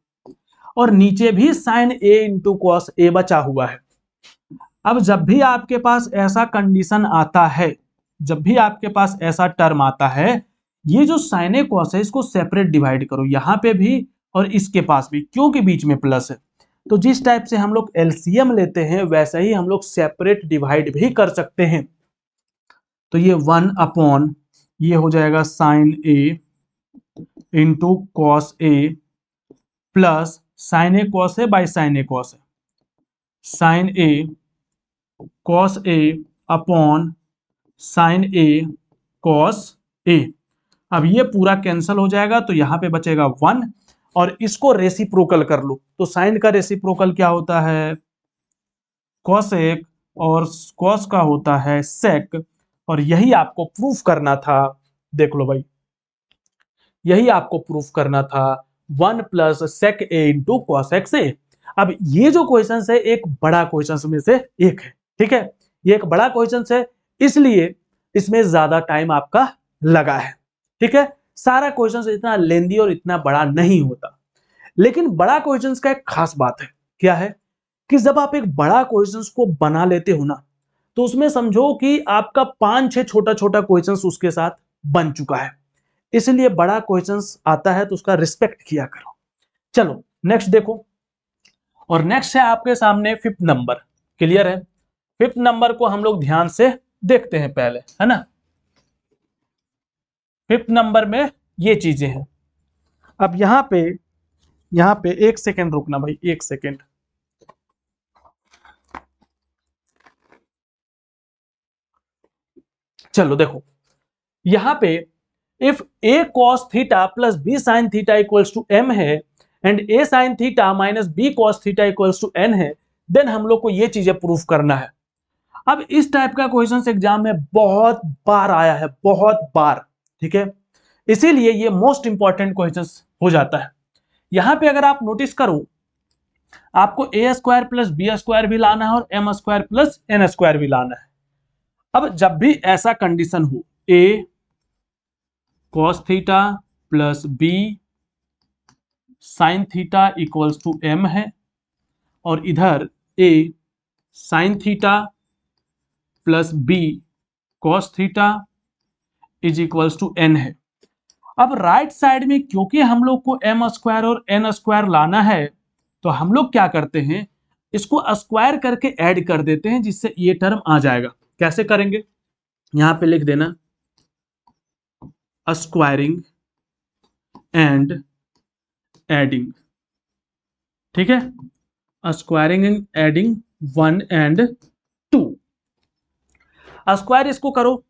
और नीचे भी sine A into cos A बचा हुआ है। अब जब भी आपके पास ऐसा कंडीशन आता है, जब भी आपके पास ऐसा टर्म आता है, ये जो साइन ए कॉस है इसको सेपरेट डिवाइड करो, यहां पे भी और इसके पास भी, क्योंकि बीच में प्लस है। तो जिस टाइप से हम लोग एलसीएम लेते हैं वैसा ही हम लोग सेपरेट डिवाइड भी कर सकते हैं। तो ये 1 अपॉन ये हो जाएगा sine A into cos A plus sine A cos A by sine A cos A, sine A cos A upon sine A cos A. अब ये पूरा कैंसल हो जाएगा, तो यहां पे बचेगा 1, और इसको रेसिप्रोकल कर लो। तो साइन का रेसिप्रोकल क्या होता है, कॉसेक, और कॉस का होता है सेक, और यही आपको प्रूफ करना था। देख लो भाई, यही आपको प्रूफ करना था, 1 प्लस सेक ए इंटू कॉस एक्स ए। अब ये जो क्वेश्चन है एक बड़ा क्वेश्चन में से एक है, ठीक है, ये एक बड़ा क्वेश्चन है, इसलिए इसमें ज्यादा टाइम आपका लगा है। ठीक है, सारा क्वेश्चन इतना लेंदी और इतना बड़ा नहीं होता, लेकिन बड़ा क्वेश्चन का एक खास बात है, क्या है कि जब आप एक बड़ा क्वेश्चन को बना लेते हो ना, तो उसमें समझो कि आपका 5-6 छोटा छोटा क्वेश्चन उसके साथ बन चुका है। इसलिए बड़ा क्वेश्चन आता है तो उसका रिस्पेक्ट किया करो। चलो नेक्स्ट देखो, और नेक्स्ट है आपके सामने 5th नंबर। क्लियर है। 5th नंबर को हम लोग ध्यान से देखते हैं पहले, है ना। 5th नंबर में ये चीजें हैं। अब यहां पे 1 सेकेंड रुकना भाई, 1 सेकेंड। चलो देखो, यहां पे if a cos theta plus b sin theta equals to m है, and A sine theta minus B cos theta equals to N है, देन हम लोग को ये चीजें प्रूफ करना है। अब इस टाइप का क्वेश्चन एग्जाम में बहुत बार आया है, बहुत बार, ठीक है, इसीलिए ये मोस्ट इंपॉर्टेंट क्वेश्चन हो जाता है। यहां पे अगर आप नोटिस करो, आपको A square plus B square भी लाना है और M square plus N square भी लाना है। अब जब भी ऐसा कंडीशन हो, A cos theta plus B sine theta equals to M है और इधर A sine theta plus B cos theta is equals to N है। अब राइट साइड में क्योंकि हम लोग को एम स्क्वायर और एन स्क्वायर लाना है, तो हम लोग क्या करते हैं, इसको स्क्वायर करके ऐड कर देते हैं, जिससे ये टर्म आ जाएगा। कैसे करेंगे, यहां पे लिख देना स्क्वायरिंग एंड एडिंग, ठीक है, squaring and adding 1 and 2। Square इसको करो,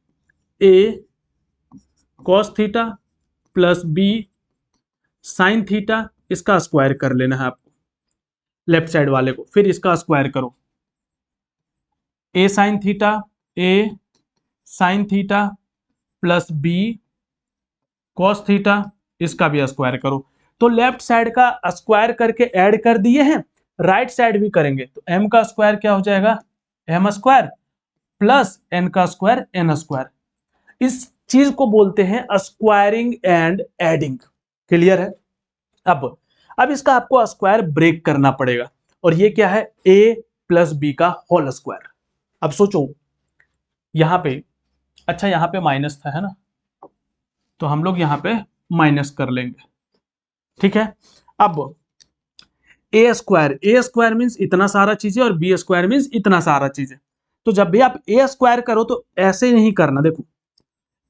A cos theta plus B sine theta, इसका स्क्वायर कर लेना है आपको लेफ्ट साइड वाले को, फिर इसका स्क्वायर करो, A sine theta plus B cos theta, इसका भी स्क्वायर करो। तो लेफ्ट साइड का स्क्वायर करके ऐड कर दिए हैं, राइट साइड भी करेंगे तो m का स्क्वायर क्या हो जाएगा, m स्क्वायर प्लस n का स्क्वायर n स्क्वायर। इस चीज को बोलते हैं स्क्वायरिंग एंड एडिंग। क्लियर है। अब इसका आपको स्क्वायर ब्रेक करना पड़ेगा, और ये क्या है, a प्लस बी का होल स्क्वायर। अब सोचो यहां पे, अच्छा यहां पे माइनस था, है ना, तो हम लोग यहां पे माइनस कर लेंगे, ठीक है। अब ए स्क्वायर मीन्स इतना सारा चीजें और बी स्क्वायर मीन्स इतना सारा चीजें। तो जब भी आप ए स्क्वायर करो तो ऐसे नहीं करना, देखो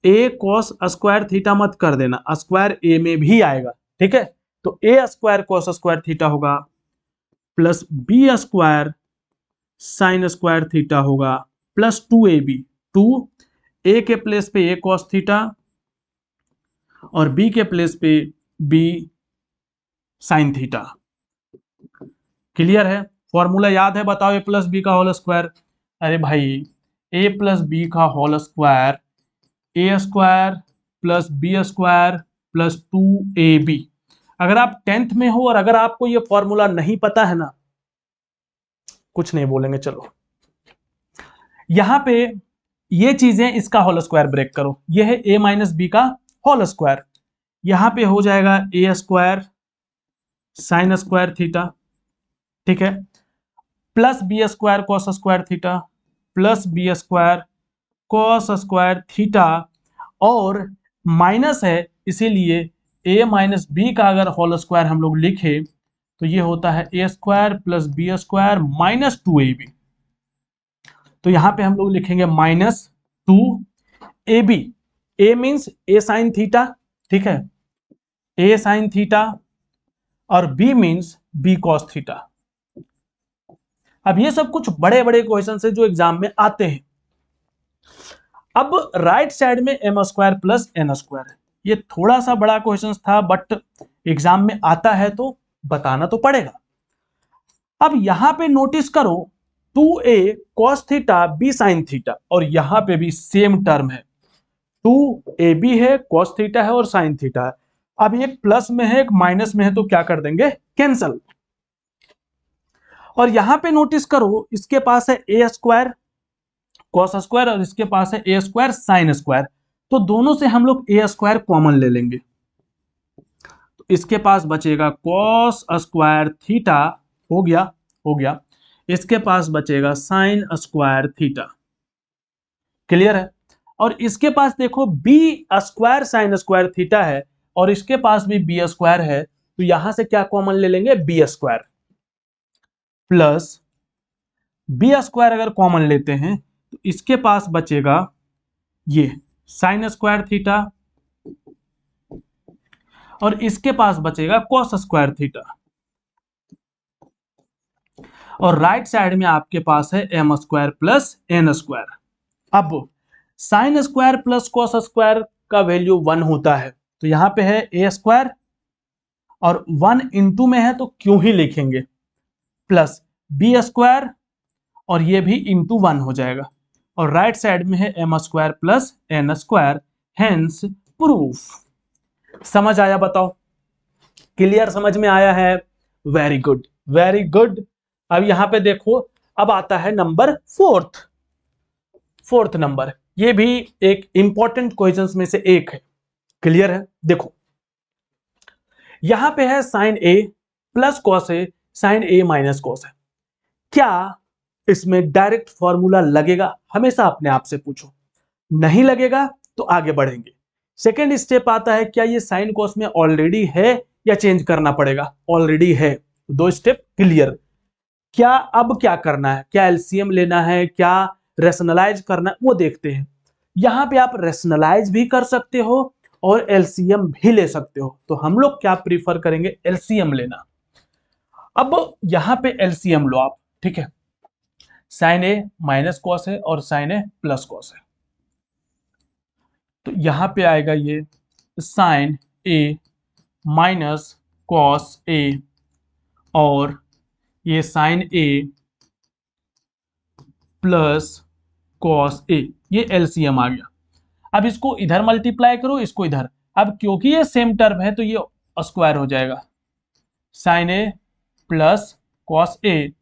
ए कॉस स्क्वायर थीटा मत कर देना, स्क्वायर ए में भी आएगा, ठीक है। तो A square cos square theta होगा plus B square sine square theta होगा प्लस 2ab, 2 ए के प्लेस पे ए कॉस थीटा और बी के प्लेस पे बी साइन थीटा। क्लियर है, फॉर्मूला याद है, बताओ, ए प्लस बी का होल स्क्वायर। अरे भाई ए प्लस बी का whole square, A square plus B square plus 2ab। अगर आप 10th में हो और अगर आपको ये फॉर्मूला नहीं पता है ना, कुछ नहीं बोलेंगे, चलो यहां पे ये चीजें, इसका होल स्क्वायर ब्रेक करो, ये है a माइनस बी का होल स्क्वायर, यहां पे हो जाएगा A square sine square theta, ठीक है, plus B square cos square theta plus B square cos square theta, और माइनस है इसीलिए a माइनस बी का अगर होल स्क्वायर हम लोग लिखे तो ये होता है A square plus B square minus 2ab। तो यहां पे हम लोग लिखेंगे minus 2ab। a means A sine theta, ठीक है, ए साइन थीटा, और b means b cos theta. अब ये सब कुछ बड़े बड़े क्वेश्चन है जो एग्जाम में आते हैं। अब राइट साइड में M square plus N square है, ये थोड़ा सा बड़ा क्वेश्चन था बट एग्जाम में आता है तो बताना तो पड़ेगा। अब यहां पे नोटिस करो 2a cos theta b sin theta, और यहां पे भी सेम टर्म है, 2ab है, cos थीटा है और sin थीटा है। अब एक प्लस में है एक माइनस में है तो क्या कर देंगे, कैंसल। और यहां पे नोटिस करो इसके पास है ए स्क्वायर कॉस स्क्वायर और इसके पास है ए स्क्वायर साइन स्क्वायर, तो दोनों से हम लोग ए स्क्वायर कॉमन ले लेंगे, तो इसके पास बचेगा कॉस स्क्वायर थीटा, हो गया, इसके पास बचेगा साइन स्क्वायर थीटा। क्लियर है। और इसके पास देखो B square sine square theta है और इसके पास भी बी स्क्वायर है, तो यहां से क्या कॉमन ले लेंगे, B square plus B square अगर कॉमन लेते हैं तो इसके पास बचेगा ये साइन स्क्वायर थीटा और इसके पास बचेगा कॉस स्क्वायर थीटा, और राइट साइड में आपके पास है M square plus N square. अब sine square plus cos square का वैल्यू 1 होता है, तो यहां पे है ए स्क्वायर और 1 इंटू में है तो क्यों ही लिखेंगे, प्लस बी स्क्वायर और ये भी इंटू 1 हो जाएगा, और राइट साइड में है M square plus N square, hence proof. समझ आया बताओ, क्लियर, समझ में आया है, वेरी गुड वेरी गुड। अब यहां पे देखो, अब आता है नंबर फोर्थ नंबर, ये भी एक इंपॉर्टेंट क्वेश्चंस में से एक है, क्लियर है। देखो यहां पे है sine A plus cos A, sine A minus cos A, क्या इसमें डायरेक्ट फॉर्मूला लगेगा, हमेशा अपने आप से पूछो, नहीं लगेगा तो आगे बढ़ेंगे। सेकेंड स्टेप आता है, क्या ये साइन कॉस में ऑलरेडी है या चेंज करना पड़ेगा, ऑलरेडी है, दो स्टेप क्लियर। क्या अब क्या करना है, क्या एलसीएम लेना है, क्या रेशनलाइज करना है, वो देखते हैं। यहां पे आप रेशनलाइज भी कर सकते हो और एलसीएम भी ले सकते हो, तो हम लोग क्या प्रीफर करेंगे, एलसीएम लेना। अब यहां पे एलसीएम लो आप, ठीक है, साइन ए माइनस कॉस है और साइन ए प्लस कॉस है, तो यहां पे आएगा ये sign A minus cos A और ये sign A plus cos A, ये एलसीएम आ गया। अब इसको इधर मल्टीप्लाई करो, इसको इधर, अब क्योंकि ये सेम टर्म है तो ये स्क्वायर हो जाएगा, sine A plus cos A,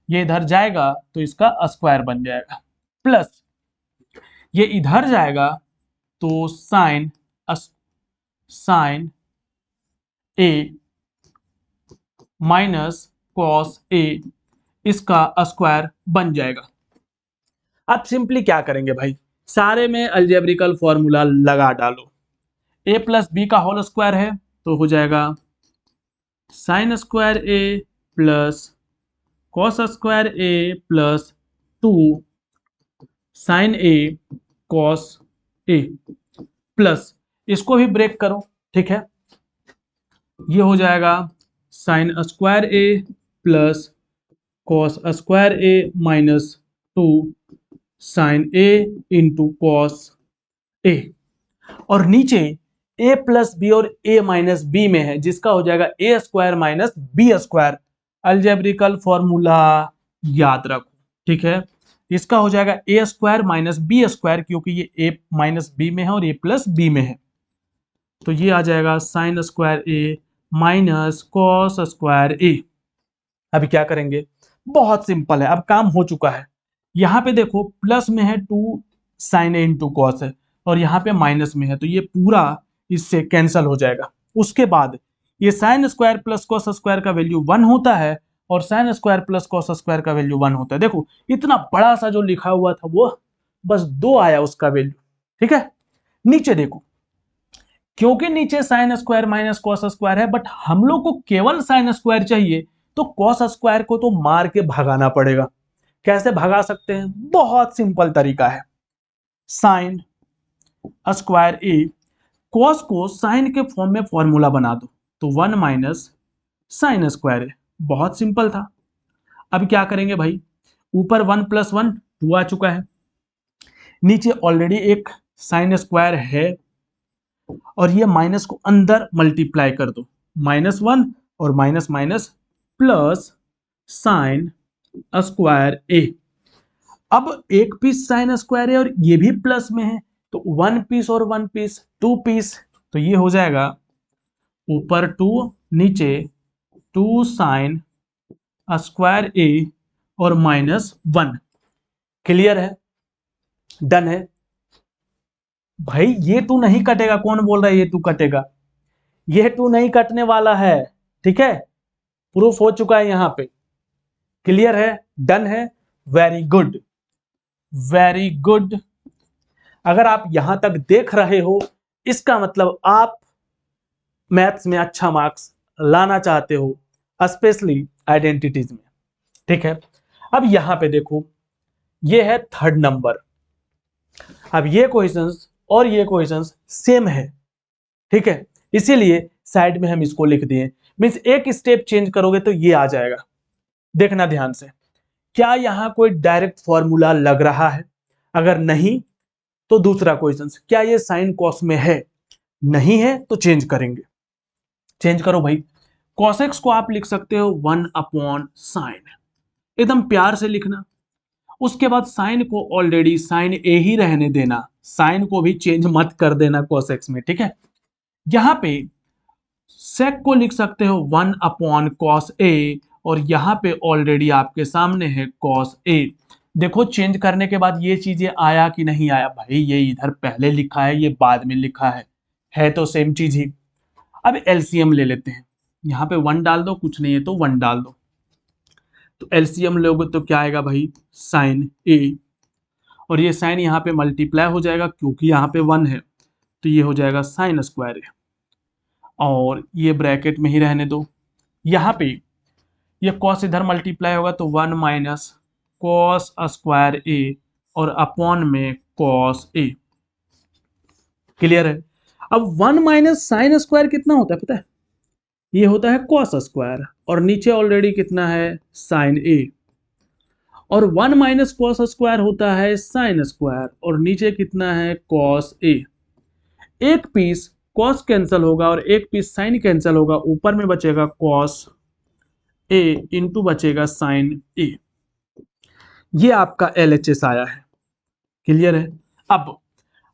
ये इधर जाएगा तो इसका स्क्वायर बन जाएगा, प्लस ये इधर जाएगा तो sign A minus cos A, इसका स्क्वायर बन जाएगा। अब सिंपली क्या करेंगे भाई, सारे में अलजेब्रिकल फॉर्मूला लगा डालो, ए प्लस बी का होल स्क्वायर है तो हो जाएगा sign square A plus cos square A plus 2 sign A cos A, plus इसको भी ब्रेक करो, ठीक है, ये हो जाएगा sign square A plus cos square A minus 2 sign A into cos ए, और नीचे ए प्लस बी और ए माइनस बी में है, जिसका हो जाएगा A square minus B square, algebraic formula याद रखो, ठीक है, इसका हो जाएगा A square minus B square, क्योंकि ये ए माइनस बी में है और ए प्लस बी में है, तो ये आ जाएगा साइन स्क्वायर ए माइनस कॉस स्क्वायर ए। अभी क्या करेंगे, बहुत सिंपल है, अब काम हो चुका है। यहां पे देखो प्लस में है 2 साइन ए इंटू कॉस है और यहाँ पे माइनस में है, तो ये पूरा इससे कैंसिल हो जाएगा। उसके बाद ये sign square plus cos square का वैल्यू 1 होता है और sign square plus cos square का वैल्यू 1 होता है। देखो इतना बड़ा सा जो लिखा हुआ था वो बस 2 आया उसका वैल्यू, ठीक है। नीचे देखो, क्योंकि नीचे sine square minus cos square है, बट हम लोग को केवल साइन स्क्वायर चाहिए, तो कॉस स्क्वायर को तो मार के भगाना पड़ेगा। कैसे भगा सकते हैं, बहुत सिंपल तरीका है, साइन स्क्वायर ए, कॉस को साइन के फॉर्म में फॉर्मूला बना दो, तो 1 माइनस साइन स्क्वायर ए, बहुत सिंपल था। अब क्या करेंगे भाई, ऊपर 1 प्लस 1 2 आ चुका है, नीचे ऑलरेडी एक साइन स्क्वायर है और ये माइनस को अंदर मल्टीप्लाई कर दो, -1 और minus minus plus sine square A. अब एक पीस साइन स्क्वायर है और ये भी प्लस में है, तो 1 पीस और 1 पीस 2 पीस, तो ये हो जाएगा ऊपर 2 नीचे 2 साइन स्क्वायर ए और -1। क्लियर है, डन है भाई। ये 2 नहीं कटेगा, कौन बोल रहा है ये 2 कटेगा, ये 2 नहीं कटने वाला है, ठीक है, प्रूफ हो चुका है यहां पे, क्लियर है, डन है, वेरी गुड वेरी गुड। अगर आप यहां तक देख रहे हो, इसका मतलब आप मैथ्स में अच्छा मार्क्स लाना चाहते हो, स्पेशली आइडेंटिटीज में, ठीक है। अब यहां पे देखो, ये है थर्ड नंबर। अब ये क्वेश्चंस और ये क्वेश्चंस सेम है, ठीक है, इसीलिए साइड में हम इसको लिख दिए, मींस एक स्टेप चेंज करोगे तो ये आ जाएगा। देखना ध्यान से, क्या यहां कोई डायरेक्ट फॉर्मूला लग रहा है, अगर नहीं तो दूसरा क्वेश्चन, क्या ये साइन कॉस में है, नहीं है तो चेंज करेंगे, चेंज करो भाई। cos x को आप लिख सकते हो 1/sin, एकदम प्यार से लिखना। उसके बाद साइन को ऑलरेडी साइन ए ही रहने देना, साइन को भी चेंज मत कर देना cos x में, ठीक है। यहां पे sec को लिख सकते हो 1/cos a, और यहां पे ऑलरेडी आपके सामने है cos a। देखो चेंज करने के बाद ये चीजें आया कि नहीं आया, भाई ये इधर पहले लिखा है, ये बाद में लिखा है तो सेम चीज ही। अब एलसीएम ले लेते हैं, यहाँ पे 1 डाल दो, कुछ नहीं है तो 1 डाल दो, तो एलसीएम लोगे तो क्या आएगा भाई, साइन ए, और ये साइन यहाँ पे मल्टीप्लाई हो जाएगा क्योंकि यहाँ पे 1 है, तो ये हो जाएगा साइन स्क्वायर ए, और ये ब्रैकेट में ही रहने दो। यहाँ पे ये कॉस इधर मल्टीप्लाई होगा तो 1 माइनस कॉस स्क्वायर ए और अपॉन में कॉस ए। क्लियर है। अब 1 माइनस साइन स्क्वायर कितना होता है पता है, ये होता है कॉस स्क्वायर, और नीचे ऑलरेडी कितना है साइन ए, और 1 माइनस कॉस स्क्वायर होता है साइन स्क्वायर, और नीचे कितना है कॉस ए। एक पीस कॉस कैंसिल होगा और एक पीस साइन कैंसिल होगा, ऊपर में बचेगा कॉस ए इंटू बचेगा साइन ए। ये आपका LHS आया है। क्लियर है। अब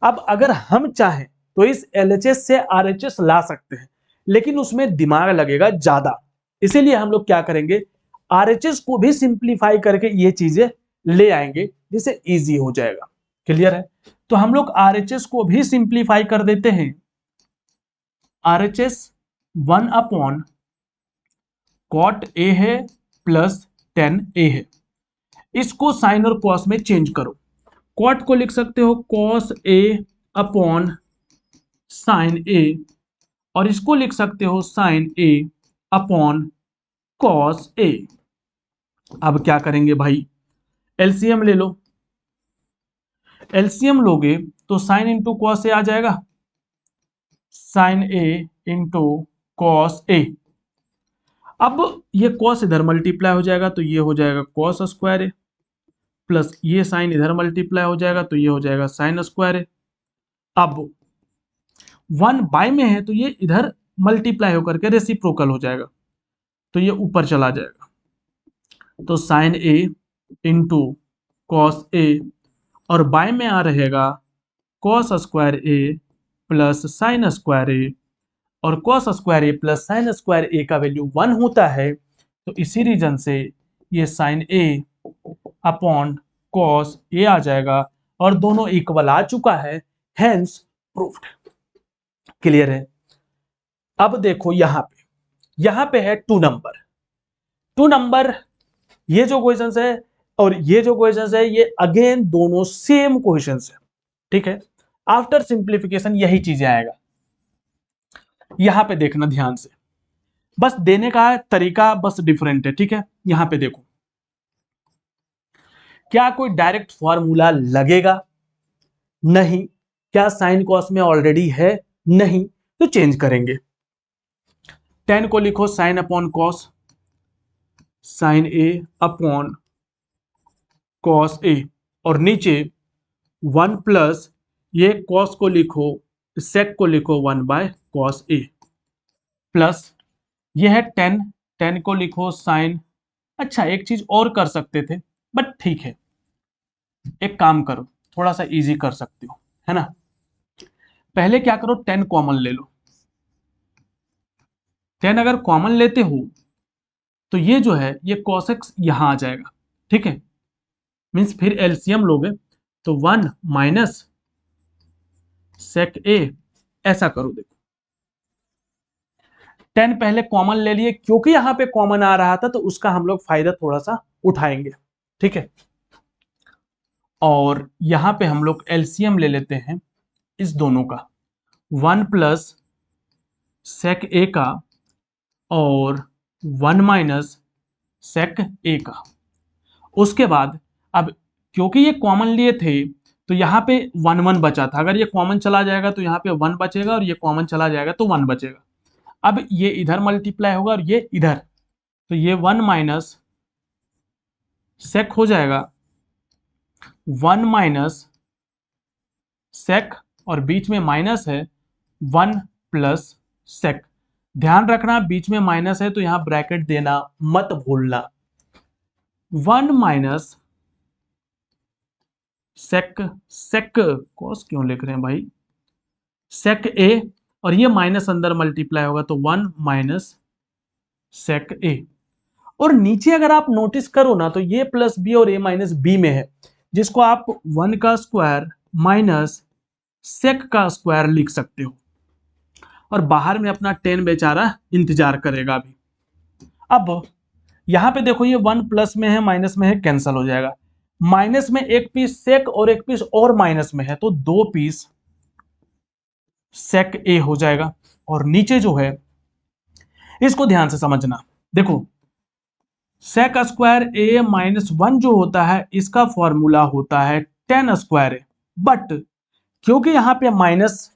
अगर हम चाहें तो इस LHS से RHS ला सकते हैं, लेकिन उसमें दिमाग लगेगा ज्यादा, इसीलिए हम लोग क्या करेंगे, RHS को भी सिंप्लीफाई करके ये चीजें ले आएंगे जिससे इजी हो जाएगा। क्लियर है। तो हम लोग RHS को भी सिंप्लीफाई कर देते हैं। RHS 1/cot a है प्लस tan a है, इसको साइन और कॉस में चेंज करो। कॉट को लिख सकते हो cos a upon sine a, और इसको लिख सकते हो sine a upon cos a। अब क्या करेंगे भाई, एलसीएम ले लो। एलसीएम लोगे तो साइन इंटू कॉस ए आ जाएगा, sine A into cos A. अब ये कॉस इधर मल्टीप्लाई हो जाएगा तो ये हो जाएगा कॉस स्क्वायर ए, प्लस ये साइन इधर मल्टीप्लाई हो जाएगा तो ये हो जाएगा साइन स्क्वायर है। अब 1 बाय में है तो ये इधर मल्टीप्लाई होकर के रेसिप्रोकल हो जाएगा, तो ये ऊपर चला जाएगा, तो साइन ए इंटू कॉस ए, और बाय में आ रहेगा कॉस स्क्वायर ए प्लस साइन स्क्वायर ए, और कॉस स्क्वायर ए प्लस साइन स्क्वायर ए का वैल्यू 1 होता है, तो इसी रीजन से ये sign A upon cos A आ जाएगा, और दोनों इक्वल आ चुका है, हेंस प्रूव्ड। क्लियर है। अब देखो यहां पे है 2 नंबर, ये जो क्वेश्चंस है और ये जो क्वेश्चंस है ये अगेन दोनों सेम क्वेश्चंस है, ठीक है। आफ्टर सिंप्लीफिकेशन यही चीजें आएगा, यहां पे देखना ध्यान से, बस देने का तरीका बस डिफरेंट है, ठीक है। यहां पे देखो, क्या कोई डायरेक्ट फॉर्मूला लगेगा, नहीं। क्या साइन कॉस में ऑलरेडी है, नहीं, तो चेंज करेंगे। tan को लिखो sine upon cos, sign A upon cos A, और नीचे 1 प्लस ये कॉस को लिखो, सेक को लिखो 1 बाय कॉस ए, प्लस ये है tan को लिखो साइन। अच्छा एक चीज और कर सकते थे, बट ठीक है, एक काम करो, थोड़ा सा इजी कर सकते हो, है ना। पहले क्या करो, 10 कॉमन ले लो। 10 अगर कॉमन लेते हो तो ये जो है ये cos x यहां आ जाएगा, ठीक है। मीन्स फिर एलसीएम लोगे तो 1 माइनस सेक ए, ऐसा करो। देखो 10 पहले कॉमन ले लिए, क्योंकि यहां पे कॉमन आ रहा था तो उसका हम लोग फायदा थोड़ा सा उठाएंगे, ठीक है। और यहां पे हम लोग एलसीएम ले लेते हैं इस दोनों का, 1 प्लस सेक ए का और 1 माइनस सेक ए का। उसके बाद अब क्योंकि ये कॉमन लिए थे तो यहाँ पे 1 1 बचा था, अगर ये कॉमन चला जाएगा तो यहाँ पे 1 बचेगा, और ये कॉमन चला जाएगा तो 1 बचेगा। अब ये इधर मल्टीप्लाई होगा और ये इधर, तो ये 1 माइनस सेक हो जाएगा, 1 माइनस सेक, और बीच में माइनस है 1 प्लस सेक, ध्यान रखना बीच में माइनस है तो यहां ब्रैकेट देना मत भूलना। 1 माइनस सेक सेक कॉस क्यों लिख रहे हैं भाई, सेक ए, और ये माइनस अंदर मल्टीप्लाई होगा तो 1 माइनस सेक ए। और नीचे अगर आप नोटिस करो ना तो ये प्लस बी और ए माइनस बी में है, जिसको आप 1 का स्क्वायर माइनस सेक का स्क्वायर लिख सकते हो। और बाहर में अपना 10 बेचारा इंतजार करेगा अभी। अब यहां पे देखो ये 1 प्लस में है माइनस में है, कैंसिल हो जाएगा। माइनस में एक पीस सेक और एक पीस और माइनस में है तो 2 पीस सेक ए हो जाएगा। और नीचे जो है इसको ध्यान से समझना, देखो सेक स्क्वायर ए माइनस 1 जो होता है इसका फॉर्मूला होता है 10 स्क्वायर ए, बट क्योंकि यहां पे माइनस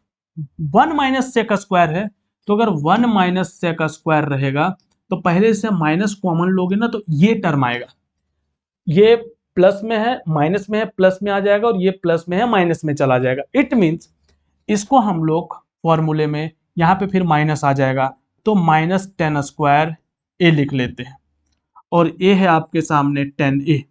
1 माइनस सेक स्क्वायर है तो अगर 1 माइनस सेक स्क्वायर रहेगा तो पहले से माइनस कॉमन लोगे ना तो ये टर्म आएगा, ये प्लस में है माइनस में है प्लस में आ जाएगा और ये प्लस में है माइनस में चला जाएगा। इट मीन्स इसको हम लोग फॉर्मूले में यहाँ पे फिर माइनस आ जाएगा तो माइनस 10 स्क्वायर ए लिख लेते हैं। और ए है आपके सामने 10 ए,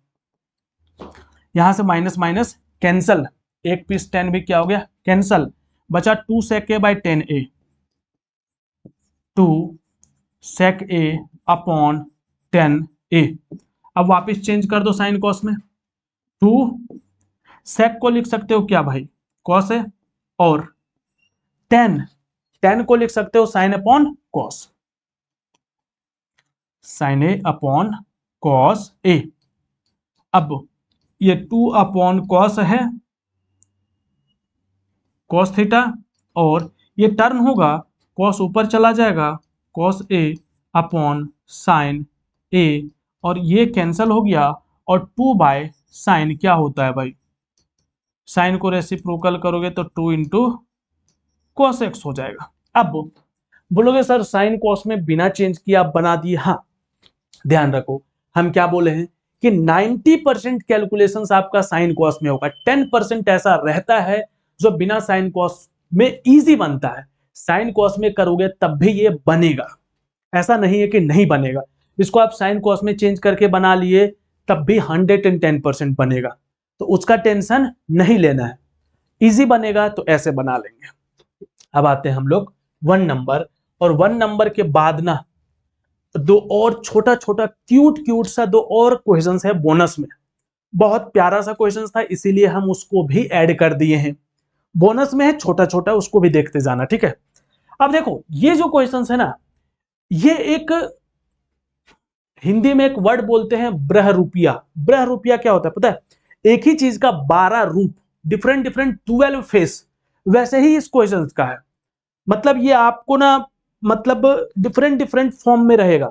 यहां से माइनस माइनस कैंसल, एक पीस 10 भी क्या हो गया कैंसल, बचा 2 सेक ए by 10 A, 2 sec A upon 10 ए। अब वापस चेंज कर दो साइन कॉस में, 2 सेक को लिख सकते हो क्या भाई कॉस है, और 10 को लिख सकते हो sine upon cos, sign A upon cos A. अब ये 2 अपॉन कॉस है कॉस थीटा, और ये टर्न होगा कॉस ऊपर चला जाएगा कॉस ए अपॉन साइन ए, और ये कैंसल हो गया और 2 बाय साइन क्या होता है भाई, साइन को रेसिप्रोकल करोगे तो 2 इंटू कॉस एक्स हो जाएगा। अब बोलोगे सर साइन कॉस में बिना चेंज किए आप बना दिए, हाँ ध्यान रखो हम क्या बोले हैं कि 90% कैलकुलेशंस आपका साइन कॉस में होगा, 10% ऐसा रहता है जो बिना साइन कॉस में इजी बनता है, साइन कॉस में करोगे तब भी ये बनेगा, ऐसा नहीं है कि नहीं बनेगा। इसको आप साइन कॉस में चेंज करके बना लिए तब भी 110% बनेगा, तो उसका टेंशन नहीं लेना है, इजी बनेगा तो ऐसे बना लेंगे। अब आते हैं हम लोग 1 नंबर, और 1 नंबर के बाद ना दो और छोटा छोटा क्यूट सा दो और क्वेश्चंस है बोनस में, बहुत प्यारा सा क्वेश्चंस था इसीलिए हम उसको भी ऐड कर दिए हैं, बोनस में है छोटा छोटा, उसको भी देखते जाना ठीक है। अब देखो ये जो क्वेश्चंस है ना, ये एक हिंदी में एक वर्ड बोलते हैं ब्रहरूपिया। ब्रहरूपिया क्या होता है पता है, एक ही चीज का 12 रूप, डिफरेंट डिफरेंट 12 फेस, वैसे ही इस क्वेश्चन का है, मतलब ये आपको ना मतलब डिफरेंट डिफरेंट फॉर्म में रहेगा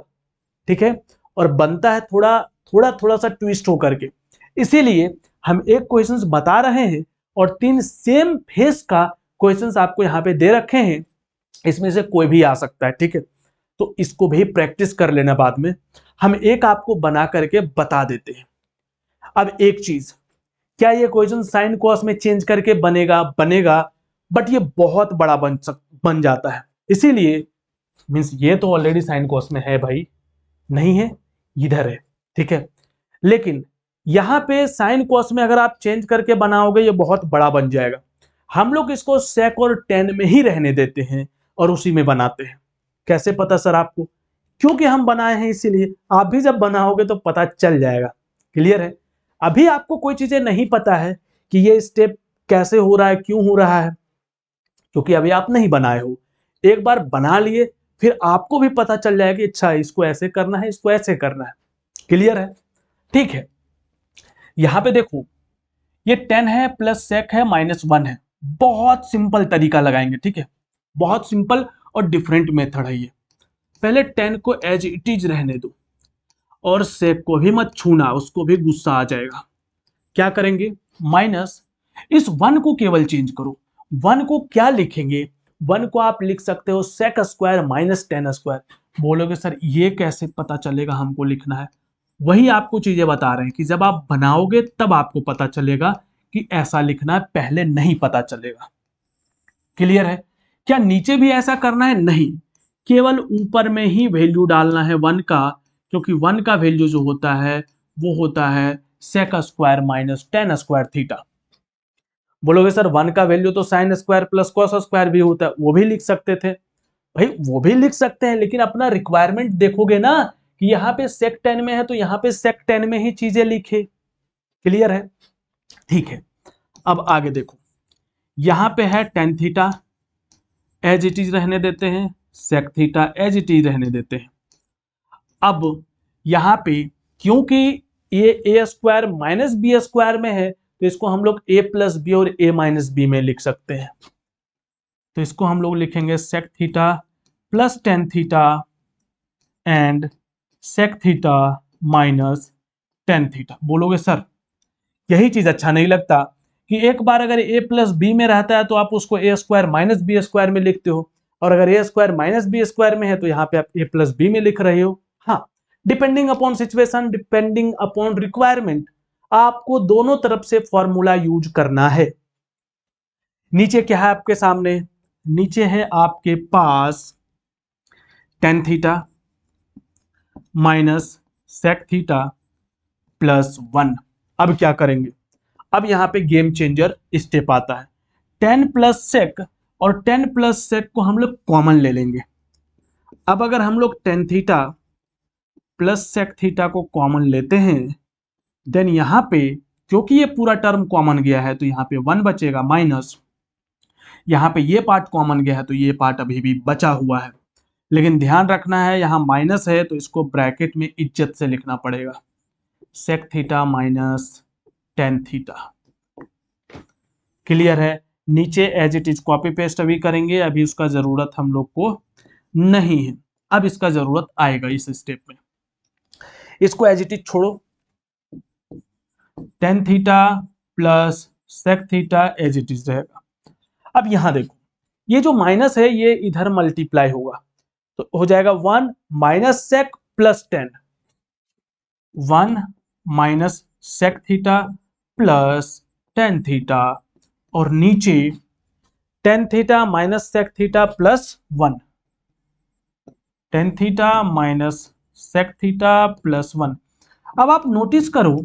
ठीक है, और बनता है थोड़ा सा ट्विस्ट होकर के, इसीलिए हम एक क्वेश्चंस बता रहे हैं और 3 सेम फेस का क्वेश्चंस आपको यहां पे दे रखे हैं, इसमें से कोई भी आ सकता है ठीक है, तो इसको भी प्रैक्टिस कर लेना, बाद में हम एक आपको बना करके बता देते हैं। अब एक चीज, क्या ये क्वेश्चन साइन कॉस में चेंज करके बनेगा, बट ये बहुत बड़ा बन जाता है, इसीलिए मींस ये तो ऑलरेडी साइन कॉस में है भाई, नहीं है इधर है ठीक है, लेकिन यहां पे साइन कॉस में अगर आप चेंज करके बनाओगे ये बहुत बड़ा बन जाएगा, हम लोग इसको सेक और 10 में ही रहने देते हैं और उसी में बनाते हैं। कैसे पता सर आपको, क्योंकि हम बनाए हैं इसीलिए, आप भी जब बनाओगे तो पता चल जाएगा। क्लियर है, अभी आपको कोई चीजें नहीं पता है कि ये स्टेप कैसे हो रहा है क्यों हो रहा है, क्योंकि अभी आप नहीं बनाए हो, एक बार बना लिए फिर आपको भी पता चल जाएगा कि अच्छा इसको ऐसे करना है इसको ऐसे करना है। क्लियर है, ठीक है। यहां पे देखो ये 10 है प्लस सेक है माइनस 1 है, बहुत सिंपल तरीका लगाएंगे ठीक है, बहुत सिंपल और डिफरेंट मेथड है ये। पहले 10 को एज इट इज रहने दो और सेक को भी मत छूना, उसको भी गुस्सा आ जाएगा। क्या करेंगे, माइनस इस 1 को केवल चेंज करो, 1 को क्या लिखेंगे, 1 को आप लिख सकते हो सेक स्क्वायर माइनस 10 स्क्वायर। बोलोगे सर ये कैसे पता चलेगा हमको लिखना है, वही आपको चीजें बता रहे हैं कि जब आप बनाओगे तब आपको पता चलेगा कि ऐसा लिखना है, पहले नहीं पता चलेगा। क्लियर है, क्या नीचे भी ऐसा करना है, नहीं, केवल ऊपर में ही वैल्यू डालना है 1 का, क्योंकि 1 का वैल्यू जो होता है वो होता है sec square minus tan square theta. बोलोगे सर 1 का वैल्यू तो sine square plus cos square भी होता है, वो भी लिख सकते थे। भाई वो भी लिख सकते हैं, लेकिन अपना रिक्वायरमेंट देखोगे ना कि यहाँ पे सेक 10 में है तो यहाँ पे सेक 10 में ही चीजें लिखे। क्लियर है? ठीक है, अब आगे देखो, यहाँ पे है tan theta, as it is रहने देते हैं, sec theta as it is रहने देते हैं। अब यहाँ पे क्योंकि ये A square minus B square में है तो इसको हम लोग ए प्लस बी और ए माइनस बी में लिख सकते हैं। तो इसको हम लोग लिखेंगे sec theta plus tan theta and sec theta minus tan theta. बोलोगे सर यही चीज अच्छा नहीं लगता कि एक बार अगर ए प्लस बी में रहता है तो आप उसको ए स्क्वायर माइनस बी स्क्वायर में लिखते हो, और अगर ए स्क्वायर माइनस बी स्क्वायर में है तो यहाँ पे आप ए प्लस बी में लिख रहे हो। हाँ, depending upon situation, depending upon requirement, आपको दोनों तरफ से फॉर्मूला यूज करना है। नीचे क्या है आपके सामने? नीचे है आपके पास tan theta minus sec theta plus 1। अब क्या करेंगे? अब यहाँ पे गेम चेंजर स्टेप आता है। 10 प्लस सेक और 10 प्लस सेक को हम लोग कॉमन ले लेंगे। अब अगर हम लोग tan theta plus sec theta को कॉमन लेते हैं, देन यहाँ पे क्योंकि ये पूरा टर्म कॉमन गया है तो यहाँ पे 1 बचेगा, माइनस यहाँ पे ये पार्ट कॉमन गया है तो ये पार्ट अभी भी बचा हुआ है। लेकिन ध्यान रखना है यहाँ माइनस है तो इसको ब्रैकेट में इज्जत से लिखना पड़ेगा, sec theta minus tan theta. Clear है? नीचे as it is copy paste अभी करेंगे, अभी उसका जरूरत हम लोग को नहीं है, अब इसका जरूरत आएगा इस स्टेप में। इसको एज इट इज छोड़ो, tan theta plus sec theta as it is रहेगा। अब यहां देखो, ये जो माइनस है ये इधर मल्टीप्लाई होगा तो हो जाएगा 1 minus sec plus 10, 1 minus sec theta plus tan theta, और नीचे tan theta minus sec theta plus 1, tan theta minus sec theta plus 1। अब आप नोटिस करो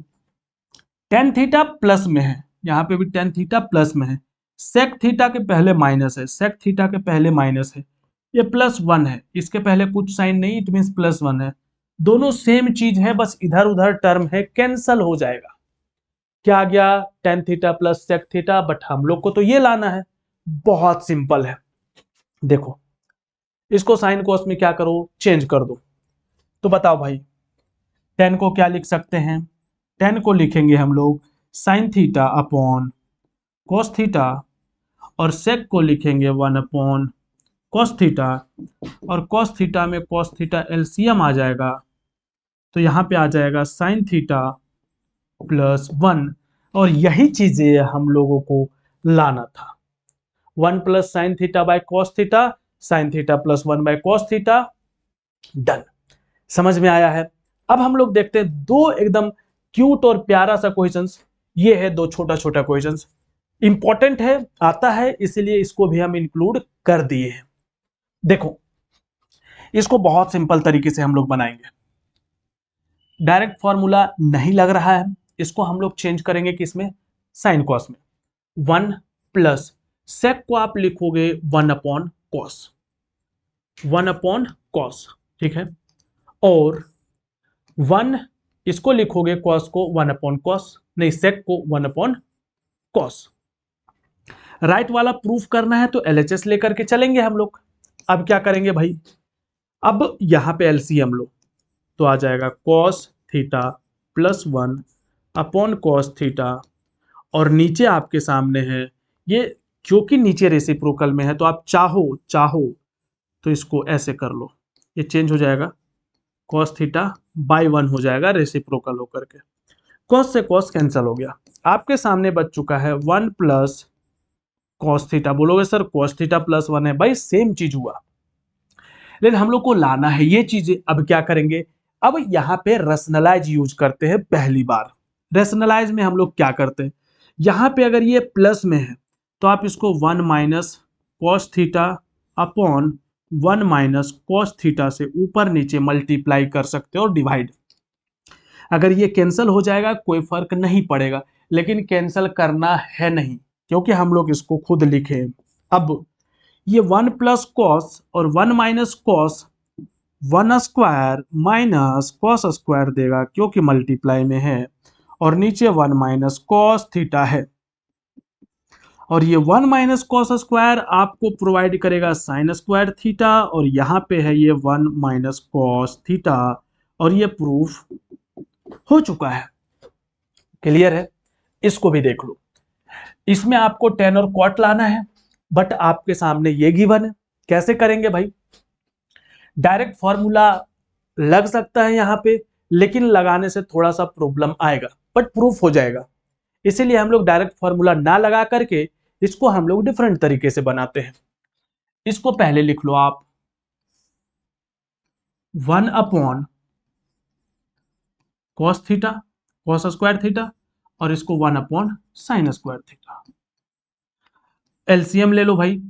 टेन थीटा प्लस में है, यहाँ पे भी टेन थीटा प्लस में है, सेक थीटा के पहले माइनस है, सेक थीटा के पहले माइनस है, ये प्लस 1 है, इसके पहले कुछ साइन नहीं, इट मीन्स प्लस 1 है। दोनों सेम चीज है, बस इधर उधर टर्म है, कैंसल हो जाएगा। क्या आ गया? Tan theta plus sec theta, but हम लोग को तो ये लाना है। बहुत सिंपल है, देखो इसको साइन कॉस में क्या करो, चेंज कर दो। तो बताओ भाई 10 को क्या लिख सकते हैं? 10 को लिखेंगे हम लोग sine theta upon cos theta, और सेक को लिखेंगे 1 अपॉन कॉस थीटा, और कॉस थीटा में कॉस थीटा एलसीएम आ जाएगा तो यहाँ पे आ जाएगा साइन थीटा प्लस 1, और यही चीजें हम लोगों को लाना था। 1 plus sine theta by cos theta, sign theta plus 1 by cos theta, done. समझ में आया है? अब हम लोग देखते हैं दो एकदम क्यूट और प्यारा सा क्वेश्चंस। ये है दो छोटा छोटा क्वेश्चंस, इंपॉर्टेंट है, आता है, इसीलिए इसको भी हम इंक्लूड कर दिए हैं। देखो इसको बहुत सिंपल तरीके से हम लोग बनाएंगे, डायरेक्ट फॉर्मूला नहीं लग रहा है, इसको हम लोग चेंज करेंगे किसमें? साइन कॉस में। 1 प्लस सेक को आप लिखोगे 1 अपॉन कॉस, 1 अपॉन कॉस, ठीक है, और 1 इसको लिखोगे कॉस को 1 अपॉन कॉस, नहीं सेक को 1 अपॉन कॉस। राइट वाला प्रूफ करना है तो एलएचएस लेकर के चलेंगे हम लोग। अब क्या करेंगे भाई? अब यहां पे एलसीएम लो तो आ जाएगा cos theta plus 1 upon cos theta, और नीचे आपके सामने है ये, क्योंकि नीचे रेसिप्रोकल में है तो आप चाहो तो इसको ऐसे कर लो, ये चेंज हो जाएगा, कॉस थीटा बाय 1 हो जाएगा रेसिप्रोकल होकर के, कॉस से कॉस कैंसिल हो गया। आपके सामने बच चुका है 1 प्लस कॉस थीटा। बोलोगे सर कॉस थीटा प्लस 1 है, भाई सेम चीज हुआ, लेकिन हम लोग को लाना है ये चीजें। अब क्या करेंगे? अब यहाँ पे रेशनलाइज यूज करते हैं पहली बार। रेशनलाइज में हम लोग क्या करते हैं, यहाँ पे अगर ये प्लस में है तो आप इसको 1 minus cos theta upon 1 minus cos theta से ऊपर नीचे मल्टीप्लाई कर सकते हो और डिवाइड। अगर ये कैंसिल हो जाएगा कोई फर्क नहीं पड़ेगा, लेकिन कैंसिल करना है नहीं क्योंकि हम लोग इसको खुद लिखे। अब ये 1 प्लस कॉस और 1 minus cos 1 square minus cos square देगा क्योंकि मल्टीप्लाई में है, और नीचे 1 माइनस कॉस थीटा है, और ये 1 माइनस कॉस स्क्वायर आपको प्रोवाइड करेगा साइन स्क्वायर थीटा, और यहाँ पे है ये 1 माइनस कॉस थीटा, और ये प्रूफ हो चुका है। क्लियर है? इसको भी देख लो। इसमें आपको टेन और कॉट लाना है, बट आपके सामने ये गिवन है। कैसे करेंगे भाई? डायरेक्ट फॉर्मूला लग सकता है यहाँ पे, लेकिन लगाने से थोड़ा सा प्रॉब्लम आएगा, बट प्रूफ हो जाएगा। इसीलिए हम लोग डायरेक्ट फॉर्मूला ना लगा करके इसको हम लोग डिफरेंट तरीके से बनाते हैं। इसको पहले लिख लो आप 1 upon cos theta, cos square theta, और इसको 1 upon sine square theta. LCM ले लो भाई,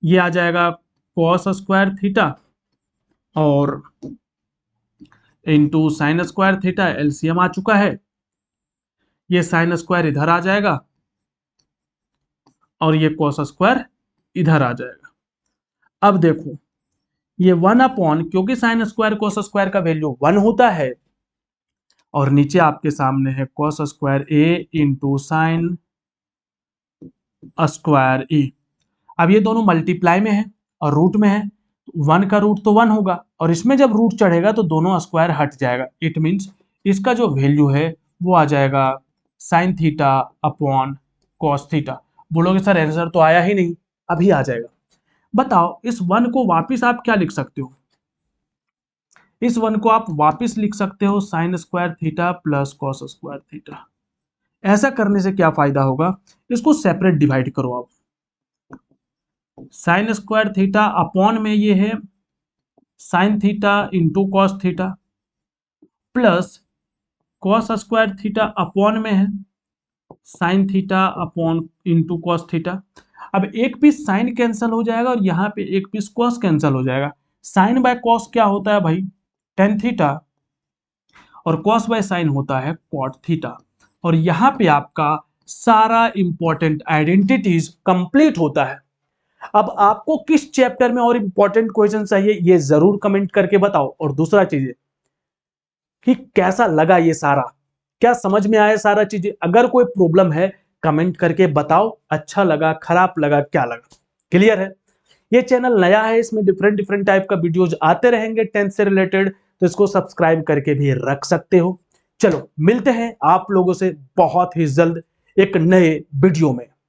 ये आ जाएगा कॉस स्क्वायर थीटा और into sine square theta. LCM आ चुका है, ये साइन स्क्वायर इधर आ जाएगा और ये कॉस स्क्वायर इधर आ जाएगा। अब देखो ये 1 अपॉन, क्योंकि साइन स्क्वायर कॉस स्क्वायर का वैल्यू 1 होता है, और नीचे आपके सामने है cos square A into sine square A. अब ये दोनों मल्टीप्लाई में है और रूट में है, 1 का रूट तो 1 होगा, और इसमें जब रूट चढ़ेगा तो दोनों स्क्वायर हट जाएगा। इट मीन्स इसका जो वैल्यू है वो आ जाएगा sine theta upon cos theta. बोलोगे सर आंसर तो आया ही नहीं, अभी आ जाएगा। बताओ इस 1 को वापिस आप क्या लिख सकते हो? इस 1 को आप वापिस लिख सकते हो sign square theta plus cos square theta. ऐसा करने से क्या फायदा होगा? इसको सेपरेट डिवाइड करो आप। साइन स्क्वायर थीटा अपॉन में ये है sine theta into cos theta, plus cos square theta upon में है sine theta upon into cos theta. अब एक पीस साइन कैंसिल हो जाएगा और यहाँ पे एक पीस कॉस कैंसिल हो जाएगा। साइन बाय कॉस क्या होता है भाई? टेन थीटा, और कॉस बाय साइन होता है कॉट थीटा। और यहाँ पे आपका सारा इंपॉर्टेंट आइडेंटिटीज कंप्लीट होता है। अब आपको किस चैप्टर में और इंपॉर्टेंट क्वेश्चन चाहिए ये जरूर कमेंट करके बताओ। और दूसरा चीज है कि कैसा लगा ये सारा, क्या समझ में आया सारा चीजें? अगर कोई प्रॉब्लम है कमेंट करके बताओ, अच्छा लगा, खराब लगा, क्या लगा। क्लियर है? ये चैनल नया है, इसमें डिफरेंट डिफरेंट टाइप का वीडियोज आते रहेंगे टेंथ से रिलेटेड, तो इसको सब्सक्राइब करके भी रख सकते हो। चलो मिलते हैं आप लोगों से बहुत ही जल्द एक नए वीडियो में।